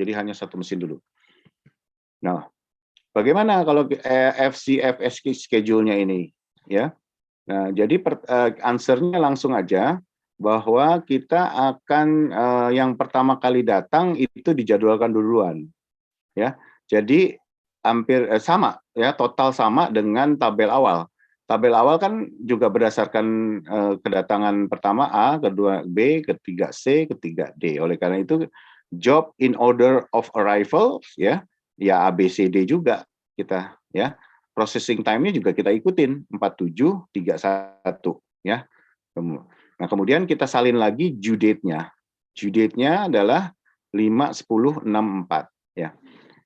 Jadi hanya satu mesin dulu. Nah, bagaimana kalau FCFS schedule-nya ini? Ya. Nah, jadi answer-nya langsung aja bahwa kita akan yang pertama kali datang itu dijadwalkan duluan. Ya. Jadi hampir sama ya, total sama dengan tabel awal. Tabel awal kan juga berdasarkan kedatangan pertama A, kedua B, ketiga C, ketiga D. Oleh karena itu job in order of arrival ya A B C D juga kita ya. Processing time-nya juga kita ikutin 47 31 ya. Nah, kemudian kita salin lagi due date-nya. Due date-nya adalah 5 10 6 4 ya.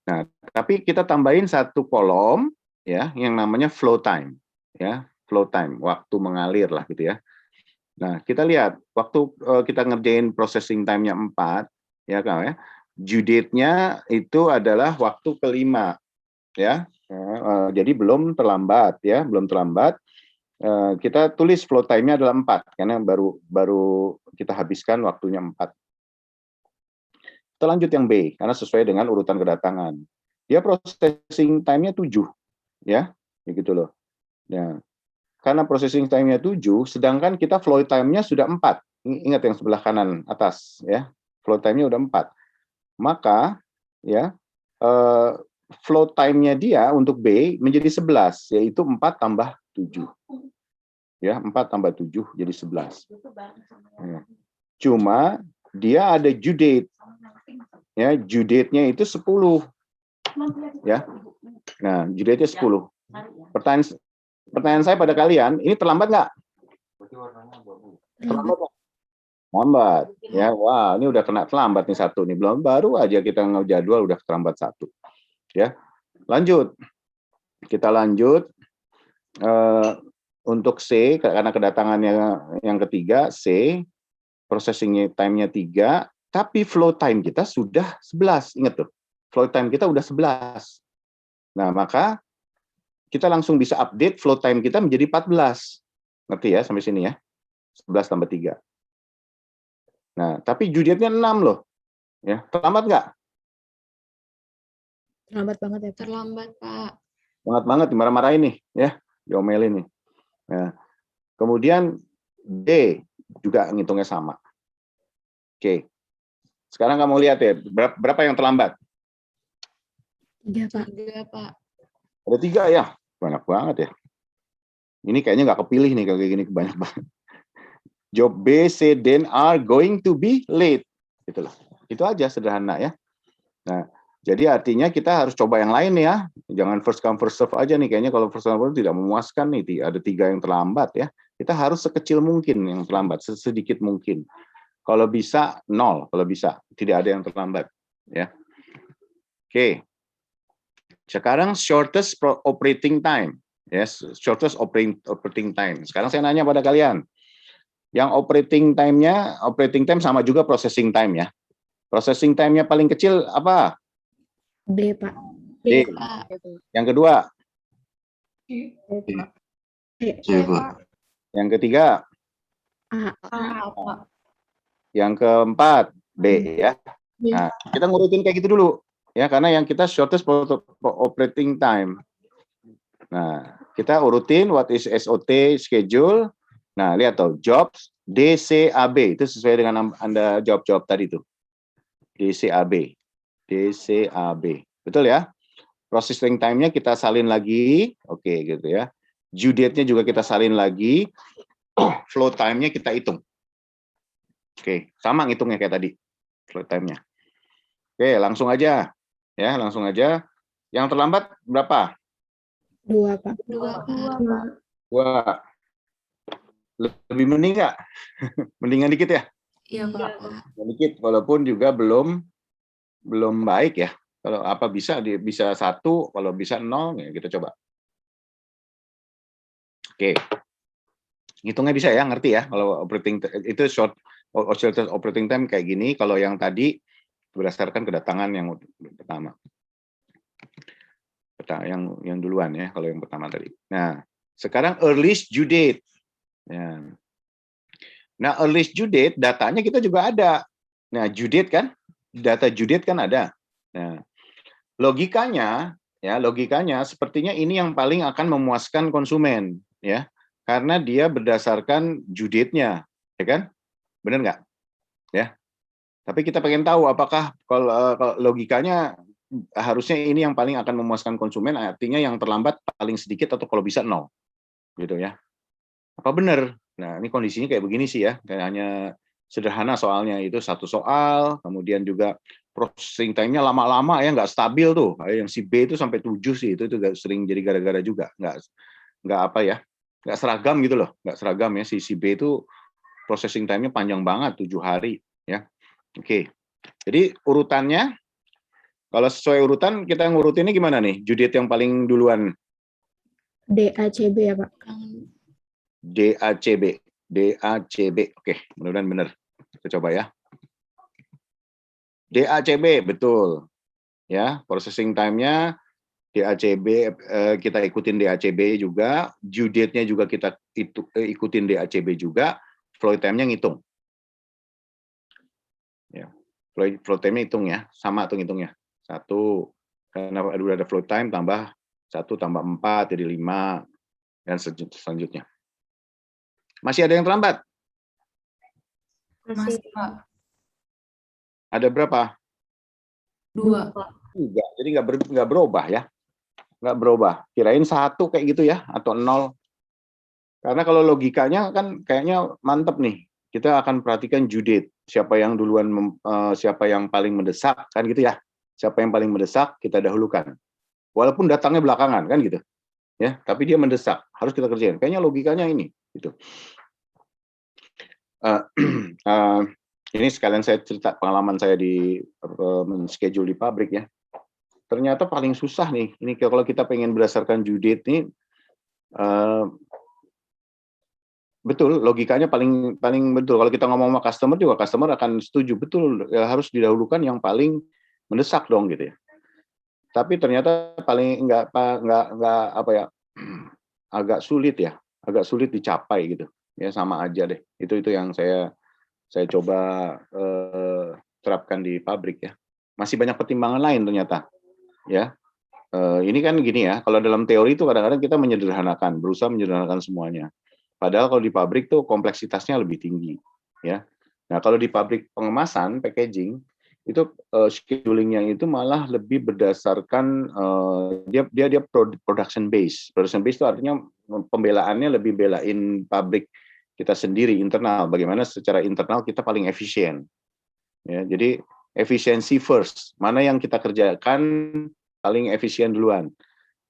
Nah, tapi kita tambahin satu kolom ya yang namanya flow time ya, flow time, waktu mengalir lah gitu ya. Nah, kita lihat waktu kita ngerjain processing time-nya 4 ya kan ya. Due date-nya itu adalah waktu kelima ya. Jadi belum terlambat ya, belum terlambat. Kita tulis flow time-nya adalah 4 karena baru kita habiskan waktunya 4. Kita lanjut yang B, karena sesuai dengan urutan kedatangan. Dia processing time-nya 7, ya, begitu loh. Nah, karena processing time-nya 7, sedangkan kita flow time-nya sudah 4. Ingat yang sebelah kanan atas, ya. Flow time-nya udah 4. Maka, ya, flow time-nya dia untuk B menjadi 11, yaitu 4 tambah 7. Ya, 4 tambah 7 jadi 11. Ya. Cuma dia ada due date. Ya, due date-nya itu 10. Ya. Nah, due date-nya 10. Pertanyaan saya pada kalian, ini terlambat nggak? Terlambat nggak? Terlambat. Ya, wah, ini udah kena terlambat nih satu nih. Belum baru aja kita ngejadwal udah terlambat satu. Ya. Lanjut. Kita lanjut untuk C karena kedatangannya yang ketiga C, processing time-nya 3, tapi flow time kita sudah 11. Ingat tuh. Flow time kita udah 11. Nah, maka kita langsung bisa update flow time kita menjadi 14. Ngerti ya sampai sini ya? 11 tambah 3. Nah, tapi due date-nya 6 loh. Ya, terlambat nggak? Terlambat banget ya, Pak. Terlambat, Pak. Banget dimarah-marahin nih, ya. Diomelin nih. Nah, kemudian D juga ngitungnya sama. Oke. Sekarang kamu lihat ya, berapa yang terlambat? 3, Pak. 3, Pak. Ada 3 ya? Banyak banget ya. Ini kayaknya nggak kepilih nih kalau kayak gini, banyak banget. Job B, C, D are going to be late. Gitu loh. Itu aja sederhana ya. Nah, jadi artinya kita harus coba yang lain ya. Jangan first come first serve aja nih. Kayaknya kalau first come first serve tidak memuaskan nih. Ada 3 yang terlambat ya. Kita harus sekecil mungkin yang terlambat, sedikit mungkin. Kalau bisa 0, kalau bisa tidak ada yang terlambat ya. Oke. Sekarang shortest operating time. Yes, shortest operating time. Sekarang saya nanya pada kalian. Yang operating time sama juga processing time ya. Processing time-nya paling kecil apa? B, Pak. D. Pak. Yang kedua? C, Pak. Yang ketiga? A. Pak. Yang keempat? B ya. Nah, kita ngurutin kayak gitu dulu. Ya, karena yang kita shortest operating time. Nah, kita urutin what is SOT schedule. Nah, lihat tuh, jobs DCAB itu sesuai dengan Anda jawab tadi tuh. DCAB. Betul ya? Processing time-nya kita salin lagi. Oke, gitu ya. Due date-nya juga kita salin lagi. Flow time-nya kita hitung. Oke, sama ngitungnya kayak tadi. Flow time-nya. Oke, langsung aja. Ya, langsung aja. Yang terlambat berapa? 2, Pak. 2, Pak. 2. Lebih mending nggak? Mendingan dikit ya? Iya, Pak. Dikit, walaupun juga belum baik ya. Kalau apa bisa 1, kalau bisa 0 ya kita coba. Oke. Hitungnya bisa ya, ngerti ya? Kalau operating itu shortest operating time kayak gini, kalau yang tadi berdasarkan kedatangan yang pertama. Yang duluan ya, kalau yang pertama tadi. Nah, sekarang earliest due date. Ya. Nah, earliest due date datanya kita juga ada. Nah, due date kan, data due date kan ada. Nah, logikanya sepertinya ini yang paling akan memuaskan konsumen, ya, karena dia berdasarkan due date-nya, ya kan? Benar nggak? Ya. Tapi kita pengen tahu apakah kalau logikanya harusnya ini yang paling akan memuaskan konsumen, artinya yang terlambat paling sedikit atau kalau bisa 0, gitu ya. Apa benar? Nah, ini kondisinya kayak begini sih ya, kayak hanya sederhana soalnya itu satu soal, kemudian juga processing time-nya lama-lama ya, nggak stabil tuh. Kayak yang si B itu sampai 7 sih, itu juga sering jadi gara-gara juga. Nggak apa ya, nggak seragam gitu loh, nggak seragam ya. Si B itu processing time-nya panjang banget, 7 hari ya. Oke, jadi urutannya, kalau sesuai urutan, kita ngurutinnya gimana nih? Judit yang paling duluan, DACB ya, Pak. DACB. DACB, oke, mudah-mudahan benar. Kita coba ya. DACB, betul. Ya, processing time-nya DACB, kita ikutin DACB juga, due date-nya juga kita ikutin DACB juga, flow time-nya ngitung. Ya, flow time-nya hitung ya, sama tuh ngitungnya. 1, karena udah ada flow time, tambah 1 tambah 4, jadi 5, dan selanjutnya. Masih ada yang terlambat? Masih, Pak. Ada berapa? 2. Enggak, jadi nggak berubah ya. Nggak berubah. Kirain 1 kayak gitu ya, atau 0. Karena kalau logikanya kan kayaknya mantep nih. Kita akan perhatikan due date. Siapa yang duluan, siapa yang paling mendesak, kan gitu ya. Siapa yang paling mendesak, kita dahulukan. Walaupun datangnya belakangan, kan gitu. Ya, tapi dia mendesak, harus kita kerjain. Kayaknya logikanya ini, gitu. Ini sekalian saya cerita pengalaman saya di schedule di pabrik ya. Ternyata paling susah nih. Ini kalau kita pengen berdasarkan due date nih, betul, logikanya paling betul. Kalau kita ngomong sama customer juga, customer akan setuju, betul, ya, harus didahulukan yang paling mendesak dong gitu ya. Tapi ternyata paling nggak apa ya, agak sulit dicapai gitu. Ya sama aja deh. Itu yang saya coba terapkan di pabrik ya. Masih banyak pertimbangan lain ternyata. Ya. Ini kan gini ya, kalau dalam teori itu kadang-kadang kita berusaha menyederhanakan semuanya. Padahal kalau di pabrik tuh kompleksitasnya lebih tinggi, ya. Nah, kalau di pabrik pengemasan, packaging, itu scheduling-nya itu malah lebih berdasarkan dia production base. Production base itu artinya pembelaannya lebih belain pabrik kita sendiri internal. Bagaimana secara internal kita paling efisien. Ya, jadi efisiensi first. Mana yang kita kerjakan paling efisien duluan.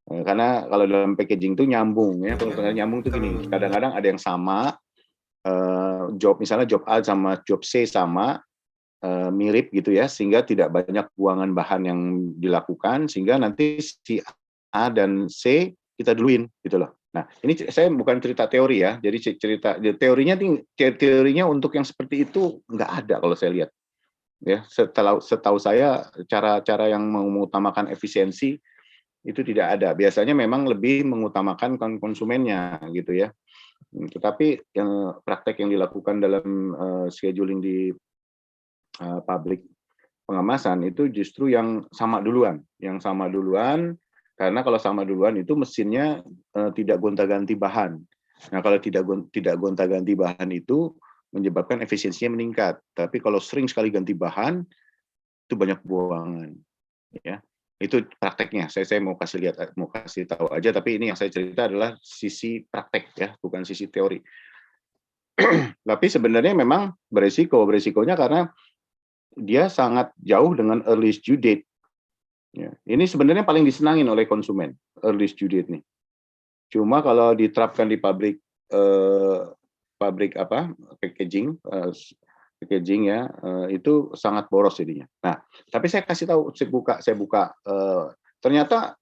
Karena kalau dalam packaging itu nyambung ya, kalau nyambung itu gini, kadang-kadang ada yang sama, misalnya job A sama job C sama, mirip gitu ya, sehingga tidak banyak buangan bahan yang dilakukan, sehingga nanti si A dan C kita duluin gitu loh. Nah, ini saya bukan cerita teori ya, jadi teorinya untuk yang seperti itu nggak ada kalau saya lihat. Ya, setahu saya cara-cara yang mengutamakan efisiensi itu tidak ada. Biasanya memang lebih mengutamakan konsumennya gitu ya. Tetapi praktek yang dilakukan dalam scheduling di pabrik pengemasan itu justru yang sama duluan. Karena kalau sama duluan itu mesinnya tidak gonta-ganti bahan. Nah, kalau tidak gonta-ganti bahan itu menyebabkan efisiensinya meningkat. Tapi kalau sering sekali ganti bahan itu banyak buangan. Ya. Itu prakteknya. Saya mau kasih tahu aja, tapi ini yang saya cerita adalah sisi praktek ya, bukan sisi teori. Tapi sebenarnya memang beresikonya karena dia sangat jauh dengan earliest due date. Ya. Ini sebenarnya paling disenangin oleh konsumen, earliest due date nih. Cuma kalau diterapkan di pabrik packaging ya, itu sangat boros jadinya. Nah, tapi saya kasih tahu, saya buka ternyata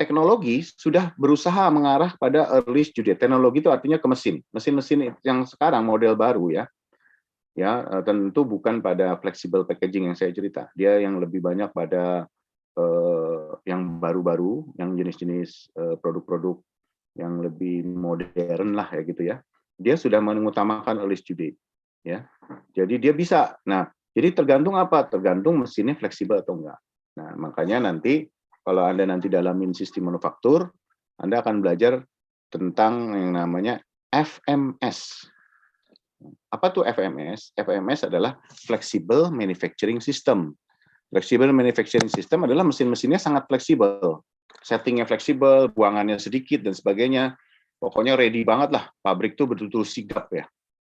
teknologi sudah berusaha mengarah pada early due date. Teknologi itu artinya ke mesin-mesin yang sekarang model baru ya, tentu bukan pada flexible packaging yang saya cerita. Dia yang lebih banyak pada yang baru-baru, yang jenis-jenis produk-produk yang lebih modern lah ya gitu ya. Dia sudah mengutamakan early due date. Ya, jadi dia bisa. Nah, Jadi tergantung apa? Tergantung mesinnya fleksibel atau enggak. Nah, makanya nanti kalau Anda nanti dalamin sistem manufaktur, Anda akan belajar tentang yang namanya FMS. Apa tuh FMS? FMS adalah Flexible Manufacturing System. Flexible Manufacturing System adalah mesin-mesinnya sangat fleksibel. Settingnya fleksibel, buangannya sedikit, dan sebagainya. Pokoknya ready banget lah. Pabrik tuh betul-betul sigap ya.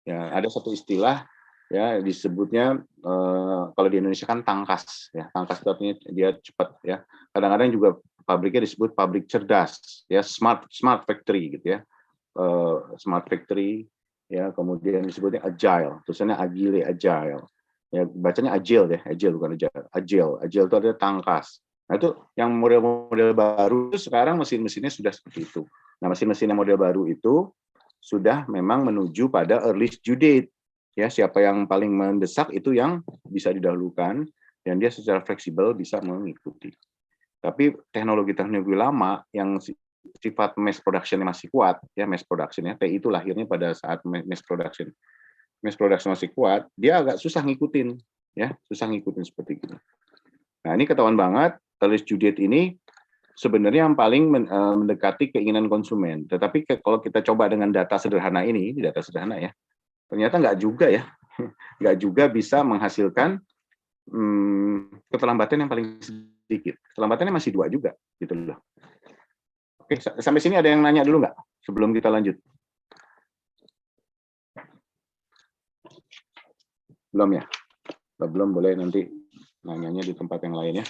Ya, ada satu istilah ya disebutnya kalau di Indonesia kan tangkas ya. Tangkas itu artinya dia cepat ya. Kadang-kadang juga pabriknya disebut pabrik cerdas ya, smart factory gitu ya. Smart factory ya, kemudian disebutnya agile, tulisannya agile ya, bacanya agile ya, agile bukan agile itu ada tangkas. Nah itu yang model-model baru sekarang mesin-mesinnya sudah seperti itu. Nah mesin-mesin yang model baru itu sudah memang menuju pada early due date ya, siapa yang paling mendesak itu yang bisa didahulukan dan dia secara fleksibel bisa mengikuti. Tapi teknologi lama yang sifat mass production masih kuat ya, mass production ya, TI itu lahirnya pada saat mass production masih kuat, dia agak susah ngikutin ya, susah ngikutin seperti itu. Nah ini ketahuan banget early due date ini sebenarnya yang paling mendekati keinginan konsumen. Tetapi kalau kita coba dengan data sederhana ini data sederhana ya, ternyata nggak juga ya, nggak juga bisa menghasilkan keterlambatan yang paling sedikit. Keterlambatannya masih 2 juga gitu loh. Oke, sampai sini ada yang nanya dulu nggak sebelum kita lanjut? Belum ya? Belum, boleh nanti nanyanya di tempat yang lain ya.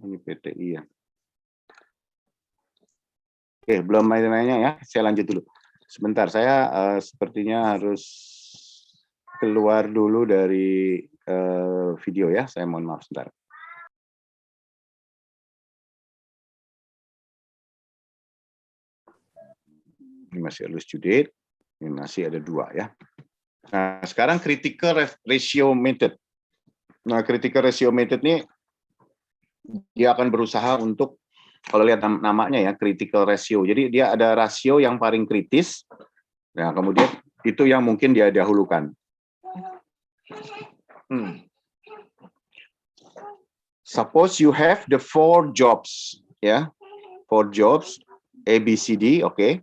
Ini PTI ya. Oke, belum nanya ya. Saya lanjut dulu. Sebentar, saya sepertinya harus keluar dulu dari video ya. Saya mohon maaf sebentar. Ini masih early due date. Ini masih ada 2 ya. Nah, sekarang critical ratio method. Nah, critical ratio method ini dia akan berusaha untuk, kalau lihat namanya ya, critical ratio. Jadi dia ada rasio yang paling kritis. Nah, kemudian itu yang mungkin dia dahulukan. Suppose you have the 4 jobs, ya, 4 jobs, A, B, C, D, okay.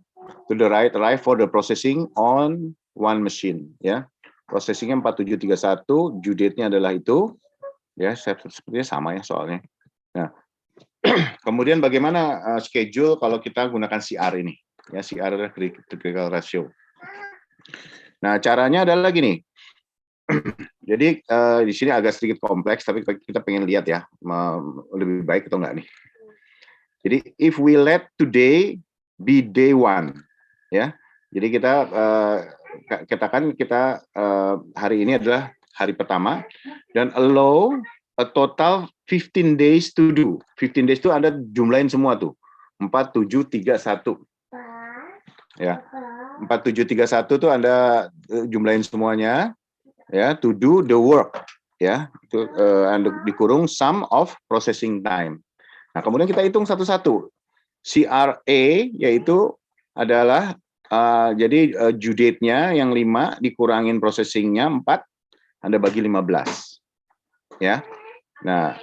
To the right for the processing on one machine, ya. Processingnya 4731, due date-nya adalah itu, ya. Sepertinya sama ya soalnya. Nah, kemudian bagaimana schedule kalau kita gunakan CR ini, ya, CR adalah critical ratio. Nah, caranya adalah gini. Jadi di sini agak sedikit kompleks, tapi kita pengen lihat ya, lebih baik atau enggak nih. Jadi if we let today be day 1, ya. Jadi kita katakan kita hari ini adalah hari pertama dan allow a total 15 days to do. 15 days itu Anda jumlahin semua tuh. 4, 7, 3, 1. Ya. 4, 7, 3, 1 tuh Anda jumlahin semuanya. Ya, to do the work, ya, itu dikurung sum of processing time. Nah, kemudian kita hitung satu-satu. CRA yaitu adalah jadi due date-nya yang 5 dikurangin processing-nya 4, Anda bagi 15. Ya. Nah,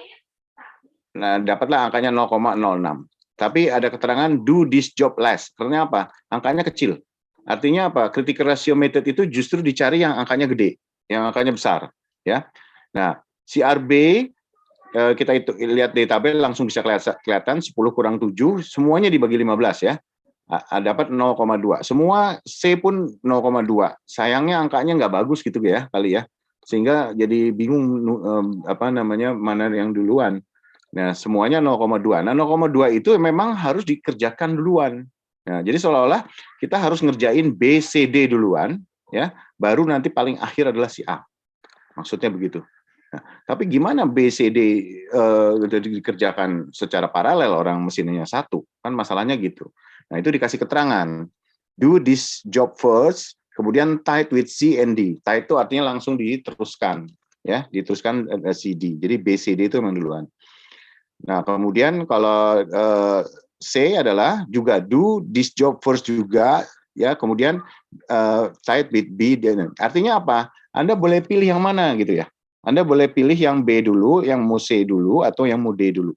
dapatlah angkanya 0,06. Tapi ada keterangan do this job less. Karena apa? Angkanya kecil. Artinya apa? Critical ratio method itu justru dicari yang angkanya gede, yang angkanya besar, ya. Nah, CRB kita itu lihat di tabel langsung bisa kelihatan 10 kurang 7 semuanya dibagi 15 ya. Dapat 0,2. Semua C pun 0,2. Sayangnya angkanya nggak bagus gitu ya kali ya. Sehingga jadi bingung mana yang duluan. Nah, semuanya 0,2. Nah, 0,2 itu memang harus dikerjakan duluan. Nah, jadi seolah-olah kita harus ngerjain B, C, D duluan, ya, baru nanti paling akhir adalah si A. Maksudnya begitu. Nah, tapi gimana B, C, D dikerjakan secara paralel orang mesinnya 1? Kan masalahnya gitu. Nah, itu dikasih keterangan. Do this job first, kemudian tied with C and D. Tied itu artinya langsung diteruskan, ya, diteruskan C, D. Jadi B, C, D itu memang duluan. Nah, kemudian kalau C adalah juga do this job first juga, ya. Kemudian side with B. Artinya apa? Anda boleh pilih yang mana gitu ya. Anda boleh pilih yang B dulu, yang mau C dulu, atau yang mau D dulu.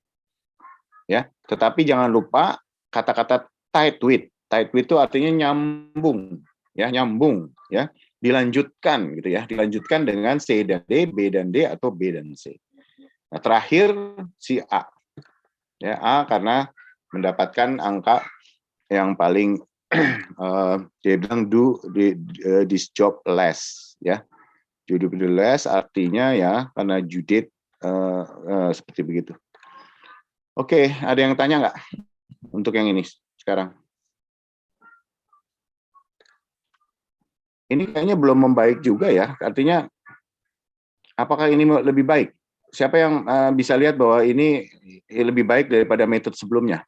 Ya, tetapi jangan lupa kata-kata tied with. Tied with itu artinya nyambung, ya, nyambung, ya. Dilanjutkan gitu ya, dilanjutkan dengan C dan D, B dan D, atau B dan C. Nah, terakhir si A. Ya, A karena mendapatkan angka yang paling dia bilang do this job less, ya. Do less artinya ya karena Judith seperti begitu. Oke, ada yang tanya nggak untuk yang ini sekarang? Ini kayaknya belum membaik juga ya. Artinya, apakah ini lebih baik? Siapa yang bisa lihat bahwa ini lebih baik daripada metode sebelumnya?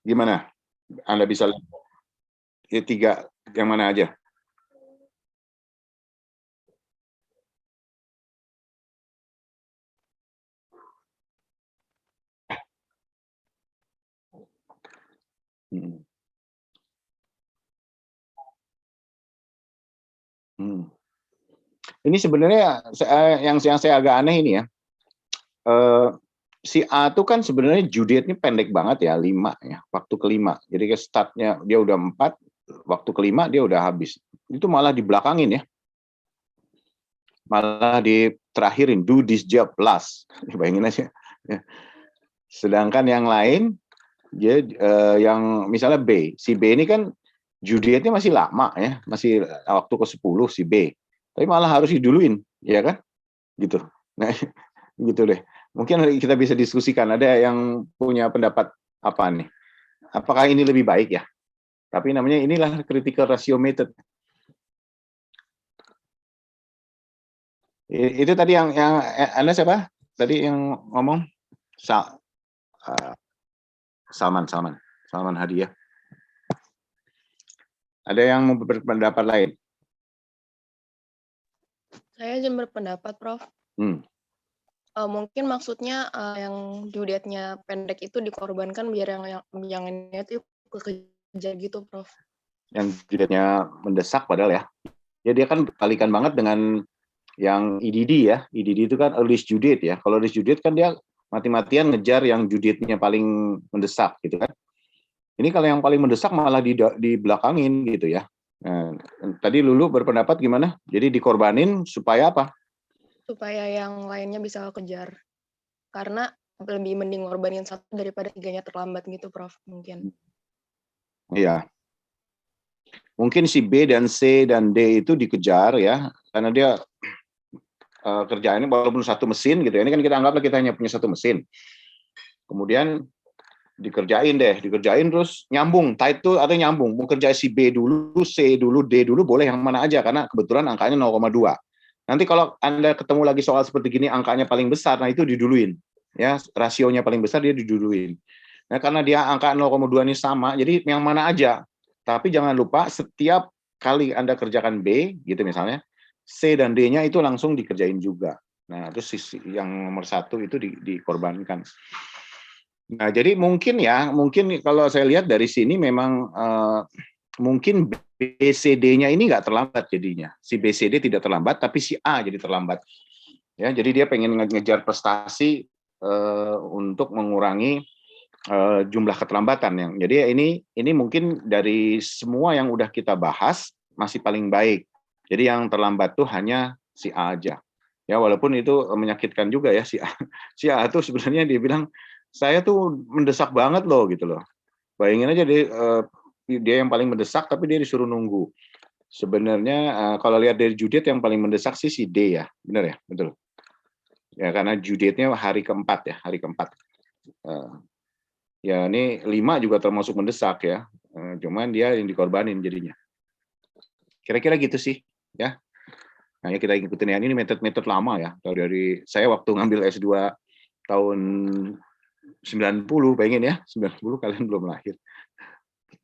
Gimana? Anda bisa lihat ya, 3 yang mana aja? Hmm. Hmm. Ini sebenarnya yang saya agak aneh ini ya. Si A itu kan sebenarnya Judith ini pendek banget ya, 5 ya, waktu kelima. Jadi ke startnya dia udah 4, waktu kelima dia udah habis. Itu malah dibelakangin ya. Malah diterakhirin, do this job last. Bayangin aja. Ya. Sedangkan yang lain, dia yang misalnya B, si B ini kan Judith-nya masih lama ya, masih waktu ke-10 si B. Tapi malah harus diduluin, ya kan? Gitu. Nah, gitu deh. Mungkin kita bisa diskusikan. Ada yang punya pendapat apa nih? Apakah ini lebih baik ya? Tapi namanya inilah critical ratio method. Itu tadi yang Anda siapa? Tadi yang ngomong Salman Hadiah. Ada yang mau berpendapat lain? Saya izin berpendapat, Prof. Mungkin maksudnya yang Judith-nya pendek itu dikorbankan biar yang ini itu kekejar gitu, Prof. Yang Judith-nya mendesak padahal ya. Ya dia kan balikan banget dengan yang EDD ya. EDD itu kan early Judith ya. Kalau early Judith kan dia mati-matian ngejar yang Judith-nya paling mendesak gitu kan. Ini kalau yang paling mendesak malah di belakangin gitu ya. Nah, tadi Lulu berpendapat gimana? Jadi dikorbanin supaya apa? Supaya yang lainnya bisa kejar. Karena lebih mending ngorbanin satu daripada 3-nya terlambat gitu, Prof. Mungkin. Iya. Mungkin si B dan C dan D itu dikejar ya. Karena dia kerjaannya walaupun satu mesin gitu. Ini kan kita anggaplah kita hanya punya satu mesin. Kemudian dikerjain terus nyambung, tight tuh atau nyambung, mau kerja si B dulu, C dulu, D dulu, boleh yang mana aja, karena kebetulan angkanya 0,2. Nanti kalau Anda ketemu lagi soal seperti gini, angkanya paling besar, nah itu diduluin. Ya, rasionya paling besar, dia diduluin. Nah, karena dia angka 0,2 ini sama, jadi yang mana aja. Tapi jangan lupa, setiap kali Anda kerjakan B, gitu misalnya, C dan D-nya itu langsung dikerjain juga. Nah, terus yang nomor 1 itu dikorbankan. Nah, jadi mungkin kalau saya lihat dari sini memang mungkin BCD-nya ini nggak terlambat jadinya. Si BCD tidak terlambat, tapi si A jadi terlambat. Ya, jadi dia pengen ngejar prestasi untuk mengurangi jumlah keterlambatan yang. Jadi ini mungkin dari semua yang udah kita bahas masih paling baik. Jadi yang terlambat tuh hanya si A aja. Ya, walaupun itu menyakitkan juga ya si A. Si A itu sebenarnya dia bilang saya tuh mendesak banget loh gitu loh. Bayangin aja dia yang paling mendesak tapi dia disuruh nunggu. Sebenarnya kalau lihat dari Judith yang paling mendesak sih si D ya, benar ya, betul. Ya karena Judith-nya hari keempat. Ya ini 5 juga termasuk mendesak ya, cuman dia yang dikorbanin jadinya. Kira-kira gitu sih ya. Nah ya kita ikutin ya, ini metode lama ya. Dari saya waktu ngambil S2 tahun 90, bayangin ya, 90 kalian belum lahir.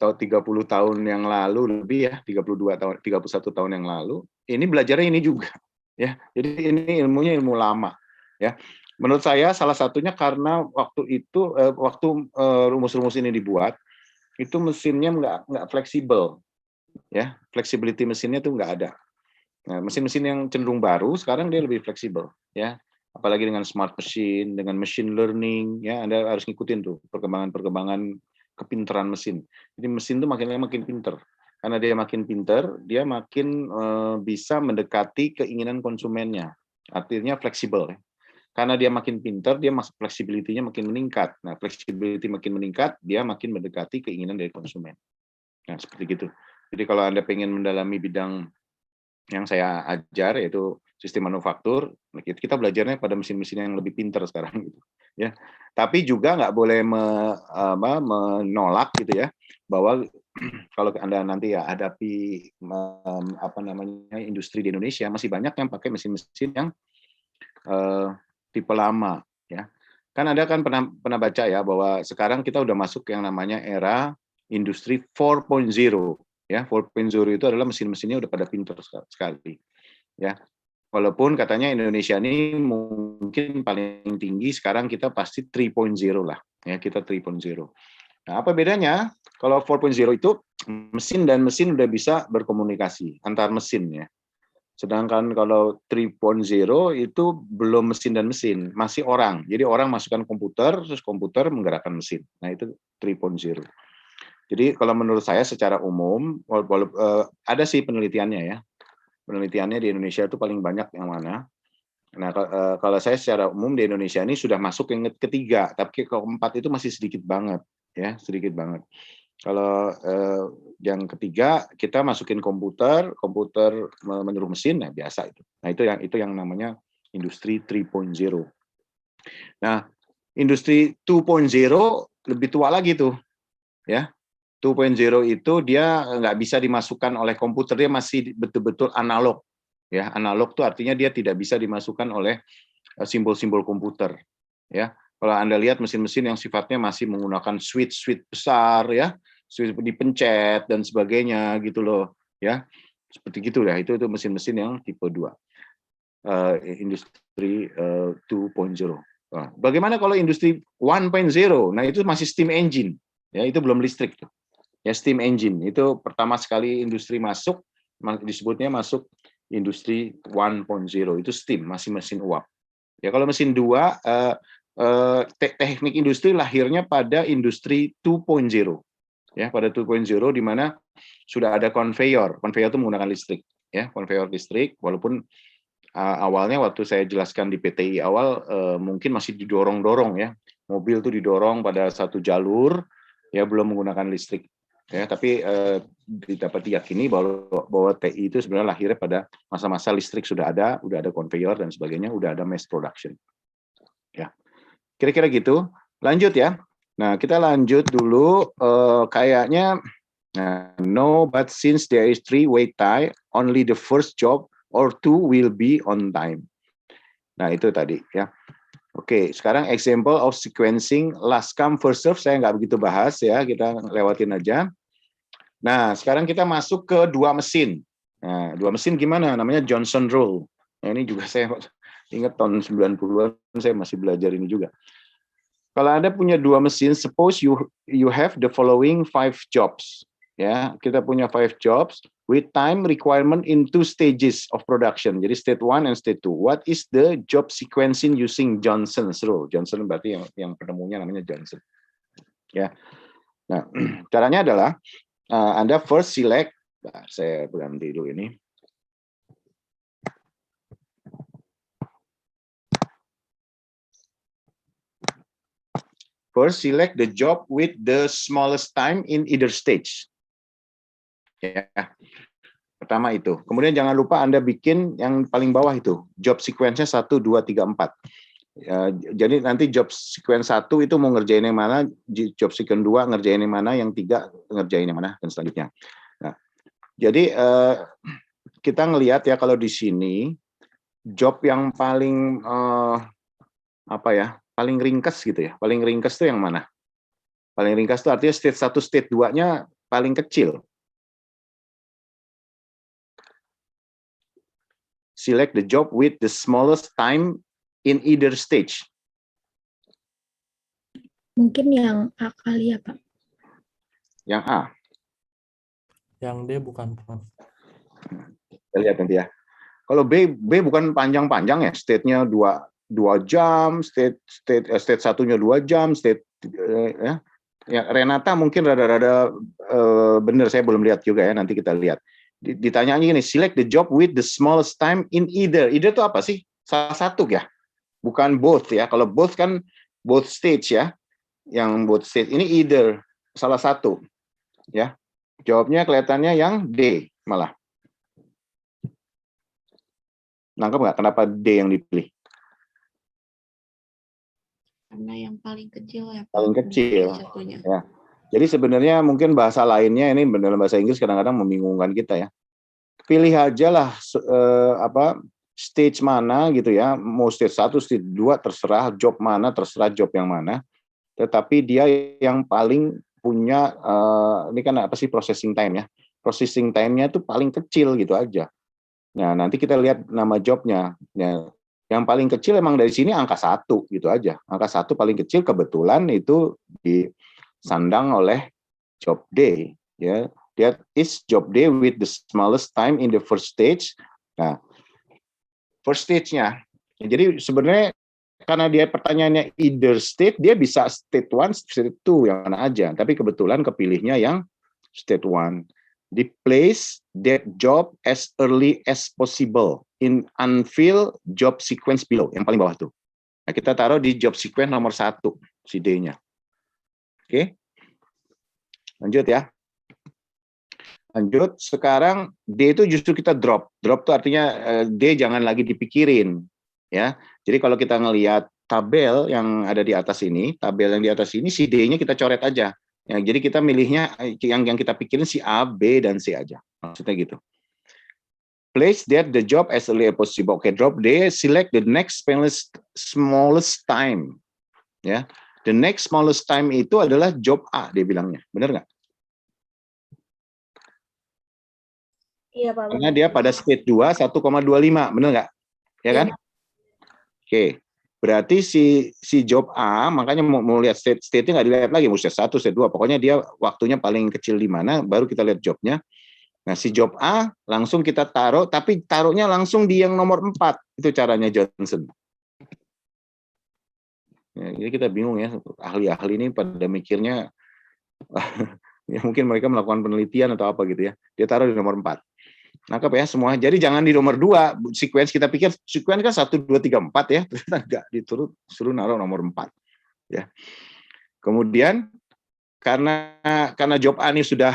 30 tahun yang lalu lebih ya, 32 tahun, 31 tahun yang lalu, ini belajarnya ini juga ya. Jadi ini ilmunya ilmu lama ya. Menurut saya salah satunya karena waktu itu rumus-rumus ini dibuat, itu mesinnya nggak fleksibel ya, flexibility mesinnya tuh nggak ada. Nah, mesin-mesin yang cenderung baru sekarang dia lebih fleksibel ya. Apalagi dengan smart machine, dengan machine learning ya, Anda harus ngikutin tuh perkembangan kepintaran mesin. Jadi mesin tuh makin pinter. Karena dia makin pinter, dia makin bisa mendekati keinginan konsumennya. Artinya fleksibel ya. Karena dia makin pinter, dia flexibility-nya makin meningkat. Nah, flexibility makin meningkat, dia makin mendekati keinginan dari konsumen. Nah, seperti gitu. Jadi kalau Anda pengen mendalami bidang yang saya ajar, yaitu sistem manufaktur, kita belajarnya pada mesin-mesin yang lebih pintar sekarang gitu ya. Tapi juga nggak boleh menolak gitu ya, bahwa kalau Anda nanti ya hadapi industri di Indonesia, masih banyak yang pakai mesin-mesin yang tipe lama ya. Kan Anda kan pernah baca ya bahwa sekarang kita udah masuk yang namanya era industri 4.0 ya. 4.0 itu adalah mesin-mesinnya udah pada pintar sekali ya. Walaupun katanya Indonesia ini mungkin paling tinggi, sekarang kita pasti 3.0 lah ya, kita 3.0. Nah, apa bedanya? Kalau 4.0 itu mesin dan mesin udah bisa berkomunikasi antar mesin ya. Sedangkan kalau 3.0 itu belum mesin dan mesin, masih orang. Jadi orang masukkan komputer, terus komputer menggerakkan mesin. Nah, itu 3.0. Jadi kalau menurut saya secara umum, ada sih penelitiannya ya. Penelitiannya di Indonesia itu paling banyak yang mana. Nah, kalau saya secara umum di Indonesia ini sudah masuk yang ketiga, tapi keempat itu masih sedikit banget, ya, sedikit banget. Kalau yang ketiga kita masukin komputer menyuruh mesin, nah biasa itu. Nah, itu yang namanya industri 3.0. Nah, industri 2.0 lebih tua lagi tuh, ya. 2.0 itu dia nggak bisa dimasukkan oleh komputer, dia masih betul-betul analog. Ya, analog itu artinya dia tidak bisa dimasukkan oleh simbol-simbol komputer. Ya, kalau Anda lihat mesin-mesin yang sifatnya masih menggunakan switch besar, ya, switch dipencet dan sebagainya gitu loh, ya, seperti gitu ya. Itu mesin-mesin yang tipe 2, industri 2.0. Nah, bagaimana kalau industri 1.0? Nah, itu masih steam engine, ya, itu belum listrik tuh. Ya, steam engine itu pertama sekali industri masuk, disebutnya masuk industri 1.0, itu steam, masih mesin uap. Ya, kalau mesin 2, teknik industri lahirnya pada industri 2.0. Ya, pada 2.0 di mana sudah ada conveyor. Conveyor itu menggunakan listrik, ya, conveyor listrik. Walaupun awalnya waktu saya jelaskan di PTI awal mungkin masih didorong-dorong ya. Mobil itu didorong pada satu jalur, ya, belum menggunakan listrik. Ya, tapi dapat diyakini bahwa TI itu sebenarnya lahirnya pada masa-masa listrik sudah ada conveyor dan sebagainya, udah ada mass production. Ya, kira-kira gitu. Lanjut ya. Nah, kita lanjut dulu. Kayaknya, no, but since there is 3 wait time, only the first job or 2 will be on time. Nah, itu tadi ya. Oke, sekarang example of sequencing last come first serve saya nggak begitu bahas ya, kita lewatin aja. Nah, sekarang kita masuk ke 2 mesin. Nah, 2 mesin gimana? Namanya Johnson Rule. Nah, ini juga saya ingat tahun 90-an saya masih belajar ini juga. Kalau Anda punya 2 mesin, suppose you have the following 5 jobs. Ya, kita punya 5 jobs with time requirement in 2 stages of production. Jadi state 1 and state 2. What is the job sequencing using Johnson's rule? Johnson berarti yang penemunya namanya Johnson. Ya. Nah, caranya adalah Anda first select, saya berhenti dulu ini. First select the job with the smallest time in either stage. Ya, pertama itu. Kemudian jangan lupa Anda bikin yang paling bawah itu, job sequence-nya 1, 2, 3, 4. Ya, jadi nanti job sequence 1 itu mau ngerjain yang mana, job sequence 2 ngerjain yang mana, yang 3 ngerjain yang mana, dan selanjutnya. Nah, jadi kita ngelihat ya kalau di sini job yang paling paling ringkas gitu ya. Paling ringkas itu yang mana? Paling ringkas itu artinya state 1, state 2-nya paling kecil? Select the job with the smallest time in either stage. Mungkin yang A kali ya, Pak. Yang A. Yang D bukan, Prof. Kita lihat nanti ya. Kalau B bukan panjang-panjang ya, state-nya 2 jam, state satunya 2 jam, state ya. Ya, Renata mungkin rada-rada benar, saya belum lihat juga ya, nanti kita lihat. Ditanyanya gini, select the job with the smallest time in either. Either itu apa sih? Salah satu ya, bukan both ya. Kalau both kan both stage ya, yang both stage. Ini either, salah satu ya. Jawabnya kelihatannya yang D malah. Nangkep nggak kenapa D yang dipilih? Karena yang paling kecil ya, Pak. Paling kecil. Satunya. Ya. Jadi sebenarnya mungkin bahasa lainnya ini dalam bahasa Inggris kadang-kadang membingungkan kita ya. Pilih aja lah stage mana gitu ya, mau stage 1, stage 2 terserah, job mana terserah, job yang mana. Tetapi dia yang paling punya ini kan apa sih processing time ya. Processing time-nya itu paling kecil gitu aja. Nah, nanti kita lihat nama jobnya. Ya, yang paling kecil emang dari sini angka 1 gitu aja. Angka 1 paling kecil kebetulan itu disandang oleh job D ya. That is job D with the smallest time in the first stage. Nah, first stage-nya. Jadi sebenarnya karena dia pertanyaannya either state, dia bisa state 1, state 2 yang mana aja. Tapi kebetulan kepilihnya yang state 1. Di place that job as early as possible in unfilled job sequence below. Yang paling bawah tuh. Nah, kita taruh di job sequence nomor 1, si D-nya. Oke. Lanjut ya. Lanjut, sekarang D itu justru kita drop. Drop itu artinya D jangan lagi dipikirin. Ya. Jadi kalau kita ngelihat tabel yang ada di atas ini, si D-nya kita coret aja. Ya, jadi kita milihnya yang kita pikirin si A, B, dan C aja. Maksudnya gitu. Place that the job as early as possible. Oke, drop D, select the next smallest time. Ya, the next smallest time itu adalah job A, dia bilangnya. Benar nggak? Iya, Pak. Karena dia pada state 2, 1,25. Benar nggak? Ya kan? Oke. Berarti si job A, makanya mau lihat state-nya nggak dilihat lagi, mau state 1, state 2. Pokoknya dia waktunya paling kecil di mana, baru kita lihat jobnya. Nah, si job A langsung kita taruh, tapi taruhnya langsung di yang nomor 4. Itu caranya Johnson. Ya, jadi kita bingung ya, ahli-ahli ini pada mikirnya, ya mungkin mereka melakukan penelitian atau apa gitu ya. Dia taruh di nomor 4. Nangkep ya semua. Jadi jangan di nomor 2. Sequence kita pikir sequence kan 1, 2, 3, 4 ya. Ternyata enggak, suruh naruh nomor 4. Ya. Kemudian karena job A ini sudah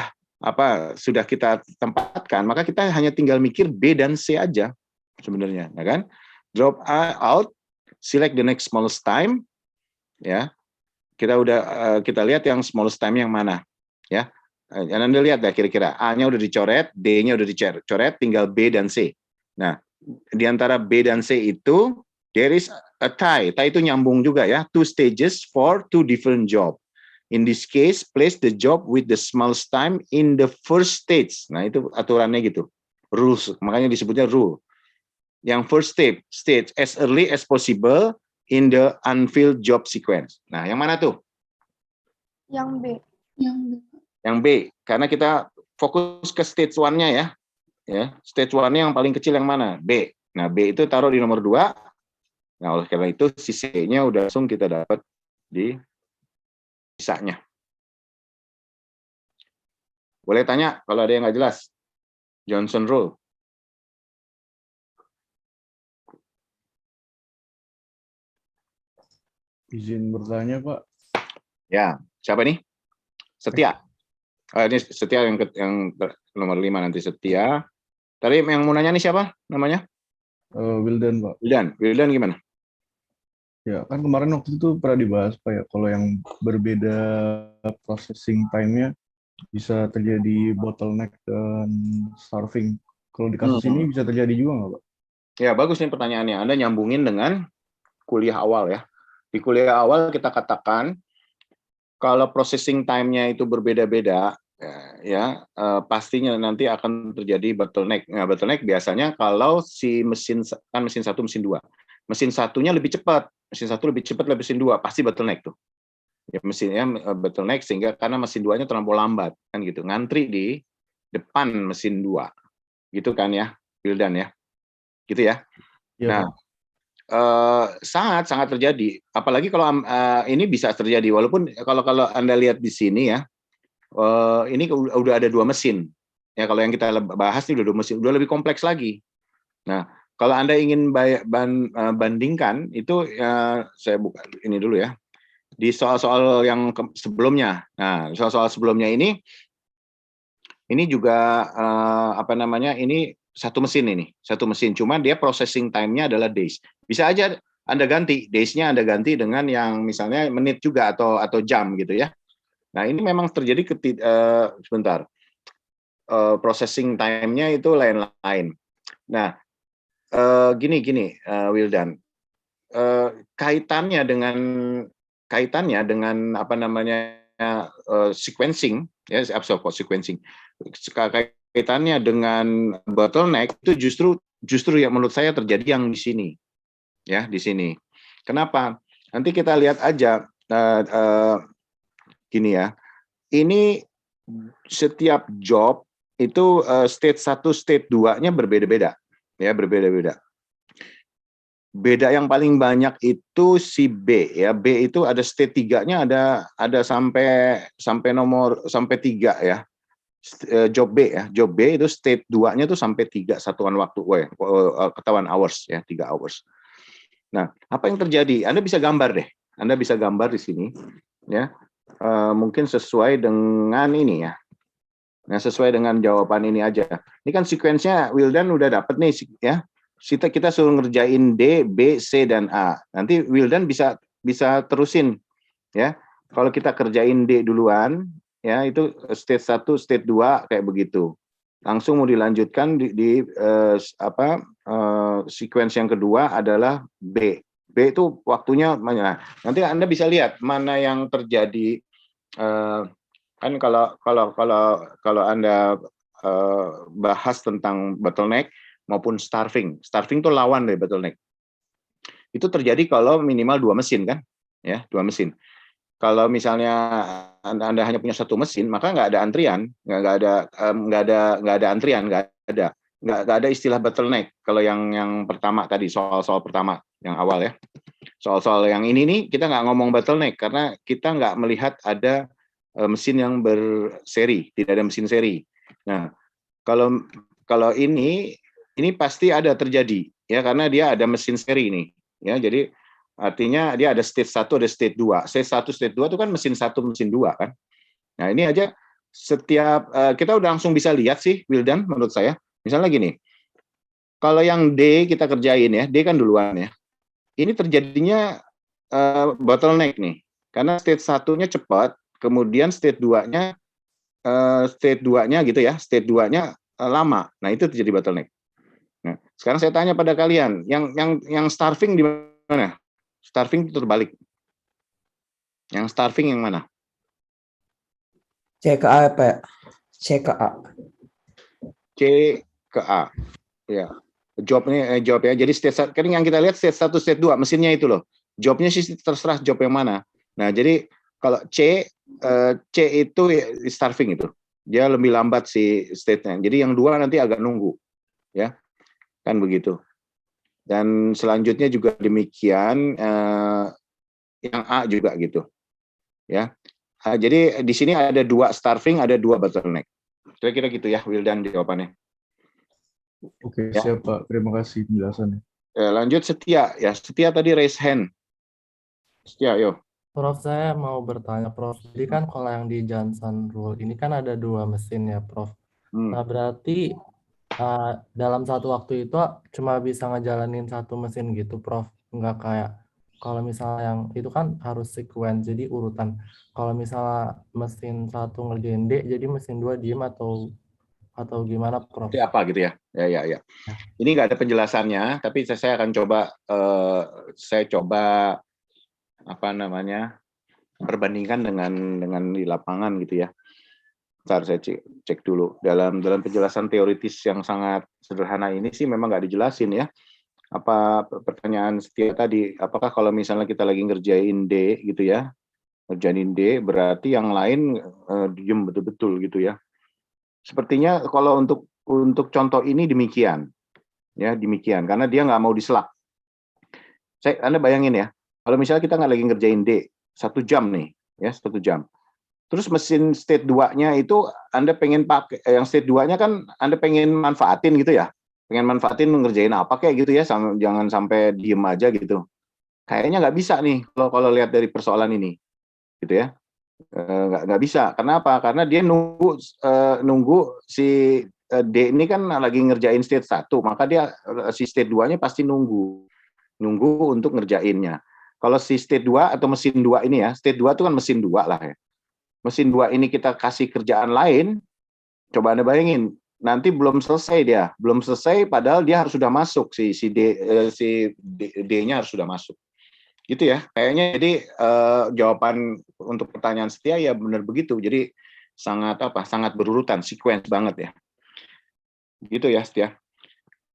kita tempatkan, maka kita hanya tinggal mikir B dan C aja sebenarnya, ya kan? Drop A out, select the next smallest time. Ya. Kita lihat yang smallest time yang mana, ya. Anda lihat dah kira-kira A-nya udah dicoret, D-nya udah dicoret, tinggal B dan C. Nah, di antara B dan C itu there is a tie. Tie itu nyambung juga ya. 2 stages for 2 different job. In this case, place the job with the smallest time in the first stage. Nah, itu aturannya gitu. Rules, makanya disebutnya rule. Yang first stage as early as possible in the unfilled job sequence. Nah, yang mana tuh? Yang B. Yang B, karena kita fokus ke stage 1-nya ya. Ya, stage 1-nya yang paling kecil yang mana? B. Nah, B itu taruh di nomor 2. Nah, oleh karena itu si C-nya udah langsung kita dapat di sisanya. Boleh tanya kalau ada yang nggak jelas. Johnson Rule. Izin bertanya, Pak. Ya, siapa nih? Setia. Ini Setia yang nomor 5 nanti Setia. Tadi yang mau nanya nih siapa namanya? Wildan, Pak. Wildan gimana? Ya, kan kemarin waktu itu pernah dibahas, Pak, ya, kalau yang berbeda processing time-nya bisa terjadi bottleneck dan starving. Kalau di kasus ini bisa terjadi juga nggak, Pak? Ya, bagus nih pertanyaannya. Anda nyambungin dengan kuliah awal ya. Di kuliah awal kita katakan kalau processing time-nya itu berbeda-beda, pastinya nanti akan terjadi bottleneck. Nah, bottleneck biasanya kalau si mesin satu, mesin dua. Mesin satunya lebih cepat, mesin satu lebih cepat dari mesin dua, pasti bottleneck tuh. Ya mesinnya bottleneck sehingga karena mesin duanya terlampau lambat kan gitu. Ngantri di depan mesin dua. Gitu kan ya, Wildan ya. Gitu ya. Iya, Nah, Pak. sangat terjadi. Apalagi kalau ini bisa terjadi walaupun kalau Anda lihat di sini ya. Ini udah ada 2 mesin. Ya kalau yang kita bahas ini udah 2 mesin, udah lebih kompleks lagi. Nah, kalau Anda ingin bandingkan itu saya buka ini dulu ya. Di soal-soal yang sebelumnya. Nah, soal-soal sebelumnya ini juga ini satu mesin. Cuma dia processing time-nya adalah days. Bisa aja Anda ganti, days-nya Anda ganti dengan yang misalnya menit juga atau jam gitu ya. Nah, ini memang terjadi processing time-nya itu lain-lain. Nah, gini, Wildan, kaitannya dengan apa namanya sequencing, ya, sequencing. Kaitannya dengan bottleneck itu justru yang menurut saya terjadi yang di sini, ya, di sini. Kenapa? Nanti kita lihat aja. Gini ya, ini setiap job itu state 1, state 2-nya berbeda-beda. Ya, berbeda-beda. Beda yang paling banyak itu si B ya. B itu ada state 3-nya ada sampai 3 ya. Job B ya. Job B itu state 2-nya tuh sampai 3 satuan waktu. Ketahuan hours ya, 3 hours. Nah, apa yang terjadi? Anda bisa gambar deh. Anda bisa gambar di sini ya. Mungkin sesuai dengan ini ya. Nah, sesuai dengan jawaban ini aja. Ini kan sequence-nya Wildan udah dapet nih ya. Kita suruh ngerjain D, B, C dan A. Nanti Wildan bisa terusin ya. Kalau kita kerjain D duluan ya, itu state 1, state 2 kayak begitu. Langsung mau dilanjutkan di sequence yang kedua adalah B. B itu waktunya mana? Nanti Anda bisa lihat mana yang terjadi. Kan kalau Anda bahas tentang bottleneck maupun starving itu lawan dari bottleneck. Itu terjadi kalau minimal 2 mesin kan, ya 2 mesin. Kalau misalnya Anda hanya punya 1 mesin, maka nggak ada antrian, nggak ada antrian, nggak ada istilah bottleneck. Kalau yang pertama tadi soal pertama yang awal ya, soal yang ini nih kita nggak ngomong bottleneck karena kita nggak melihat ada mesin yang berseri, tidak ada mesin seri. Nah, kalau ini pasti ada terjadi ya karena dia ada mesin seri ini ya. Jadi artinya dia ada state 1, ada state 2. State 1, state 2 itu kan mesin 1, mesin 2 kan. Nah, ini aja setiap kita udah langsung bisa lihat sih Wildan menurut saya. Misalnya gini. Kalau yang D kita kerjain ya, D kan duluan ya. Ini terjadinya bottleneck nih. Karena state 1-nya cepat, kemudian state 2-nya gitu ya, state 2-nya lama. Nah, itu terjadi bottleneck. Nah, sekarang saya tanya pada kalian, yang starving di mana? Starving itu terbalik. Yang starving yang mana? C ke A, Pak. C ke A. C ke A. Ya. Job ya. Jadi state kan yang kita lihat state 1, state 2, mesinnya itu loh. Jobnya sih terserah job yang mana. Nah, jadi kalau C itu starving itu. Dia lebih lambat si state-nya. Jadi yang 2 nanti agak nunggu. Ya. Kan begitu. Dan selanjutnya juga demikian yang A juga gitu. Ya. Jadi di sini ada 2 starving, ada 2 bottleneck. Kira-kira gitu ya Wildan jawabannya. Oke, Ya. siap Pak. Terima kasih penjelasannya. Lanjut Setia. Ya, Setia tadi raise hand. Setia, yuk. Prof, saya mau bertanya, Prof. Jadi kan kalau yang di Johnson Rule ini kan ada 2 mesin ya, Prof. Nah, berarti dalam satu waktu itu cuma bisa ngejalanin 1 mesin gitu, Prof. Enggak kayak kalau misalnya yang itu kan harus sequence, jadi urutan. Kalau misalnya mesin 1 ngerjain D, jadi mesin 2 diem atau gimana, Prof? Seperti apa gitu ya? Ya. Ini nggak ada penjelasannya, tapi saya akan coba apa namanya perbandingkan dengan di lapangan gitu ya. Bentar, saya cek dulu. Dalam penjelasan teoritis yang sangat sederhana ini sih memang nggak dijelasin ya. Apa pertanyaan Setia tadi, apakah kalau misalnya kita lagi ngerjain D gitu ya, ngerjain D berarti yang lain diem betul-betul gitu ya. Sepertinya kalau untuk contoh ini demikian. Ya, demikian karena dia nggak mau diselak. Anda bayangin ya, kalau misalnya kita nggak lagi ngerjain D 1 jam nih, ya 1 jam. Terus mesin state 2-nya itu Anda pengen pakai, yang state 2-nya kan Anda pengen manfaatin gitu ya. Pengen manfaatin ngerjain apa kayak gitu ya, jangan sampai diem aja gitu. Kayaknya nggak bisa nih kalau lihat dari persoalan ini. Gitu ya. Nggak bisa. Kenapa? Karena dia nunggu si D ini kan lagi ngerjain state 1, maka dia si state 2-nya pasti nunggu untuk ngerjainnya. Kalau si state 2 atau mesin 2 ini ya, state 2 itu kan mesin 2 lah ya. Mesin 2 ini kita kasih kerjaan lain, coba Anda bayangin, nanti belum selesai padahal dia harus sudah masuk, si D-nya harus sudah masuk. Gitu ya, kayaknya jadi jawaban untuk pertanyaan Setia ya benar begitu, jadi sangat berurutan, sequence banget ya. Gitu ya Setia.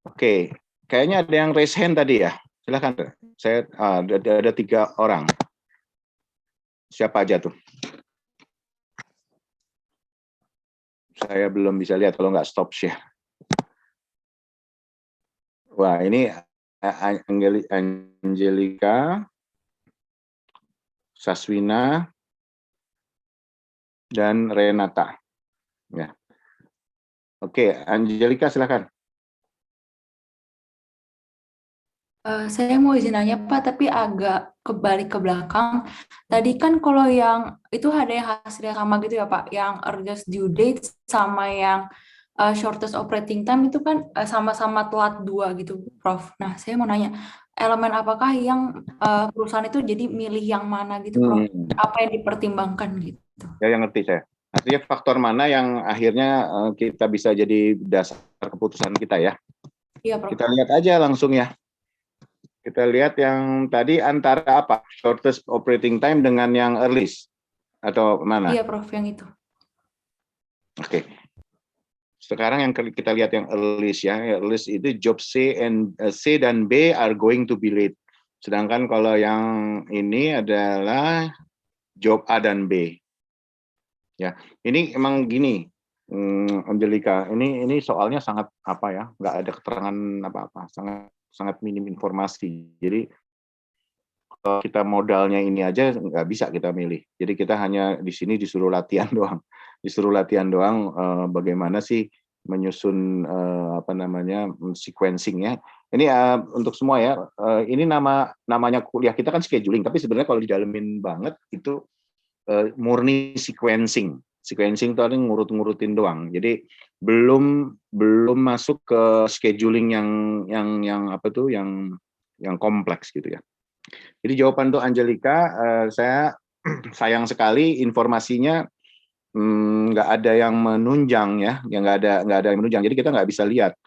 Oke, kayaknya ada yang raise hand tadi ya, silakan. Saya ada 3 orang. Siapa aja tuh? Saya belum bisa lihat kalau nggak stop share. Wah, ini Angelika, Saswina, dan Renata. Ya. Oke, Angelika silakan. Saya mau izin nanya Pak, tapi agak kebalik ke belakang. Tadi kan kalau yang itu ada yang hasilnya sama gitu ya Pak, yang earliest due date sama yang shortest operating time itu kan sama-sama telat 2 gitu Prof. Nah saya mau nanya, elemen apakah yang perusahaan itu jadi milih yang mana gitu Prof? Apa yang dipertimbangkan gitu? Ya, yang ngerti saya. Artinya faktor mana yang akhirnya kita bisa jadi dasar keputusan kita ya? Iya Prof. Kita lihat aja langsung ya. Kita lihat yang tadi antara apa? Shortest operating time dengan yang earliest atau mana? Iya Prof, yang itu. Oke. Sekarang yang kita lihat yang earliest ya. Earliest itu job C dan B are going to be late. Sedangkan kalau yang ini adalah job A dan B. Ya, ini emang gini, Angelika. Ini soalnya sangat apa ya? Nggak ada keterangan apa-apa. Sangat minim informasi. Jadi kalau kita modalnya ini aja nggak bisa kita milih. Jadi kita hanya di sini disuruh latihan doang. Bagaimana sih menyusun sequencing-nya. Ini untuk semua ya. Ini namanya kuliah kita kan scheduling, tapi sebenarnya kalau didalemin banget itu murni sequencing. Sequencing itu ngurut-ngurutin doang. Jadi belum masuk ke scheduling yang kompleks gitu ya. Jadi jawaban untuk Angelika, saya sayang sekali informasinya nggak ada yang menunjang ya, nggak ada yang menunjang. Jadi kita nggak bisa lihat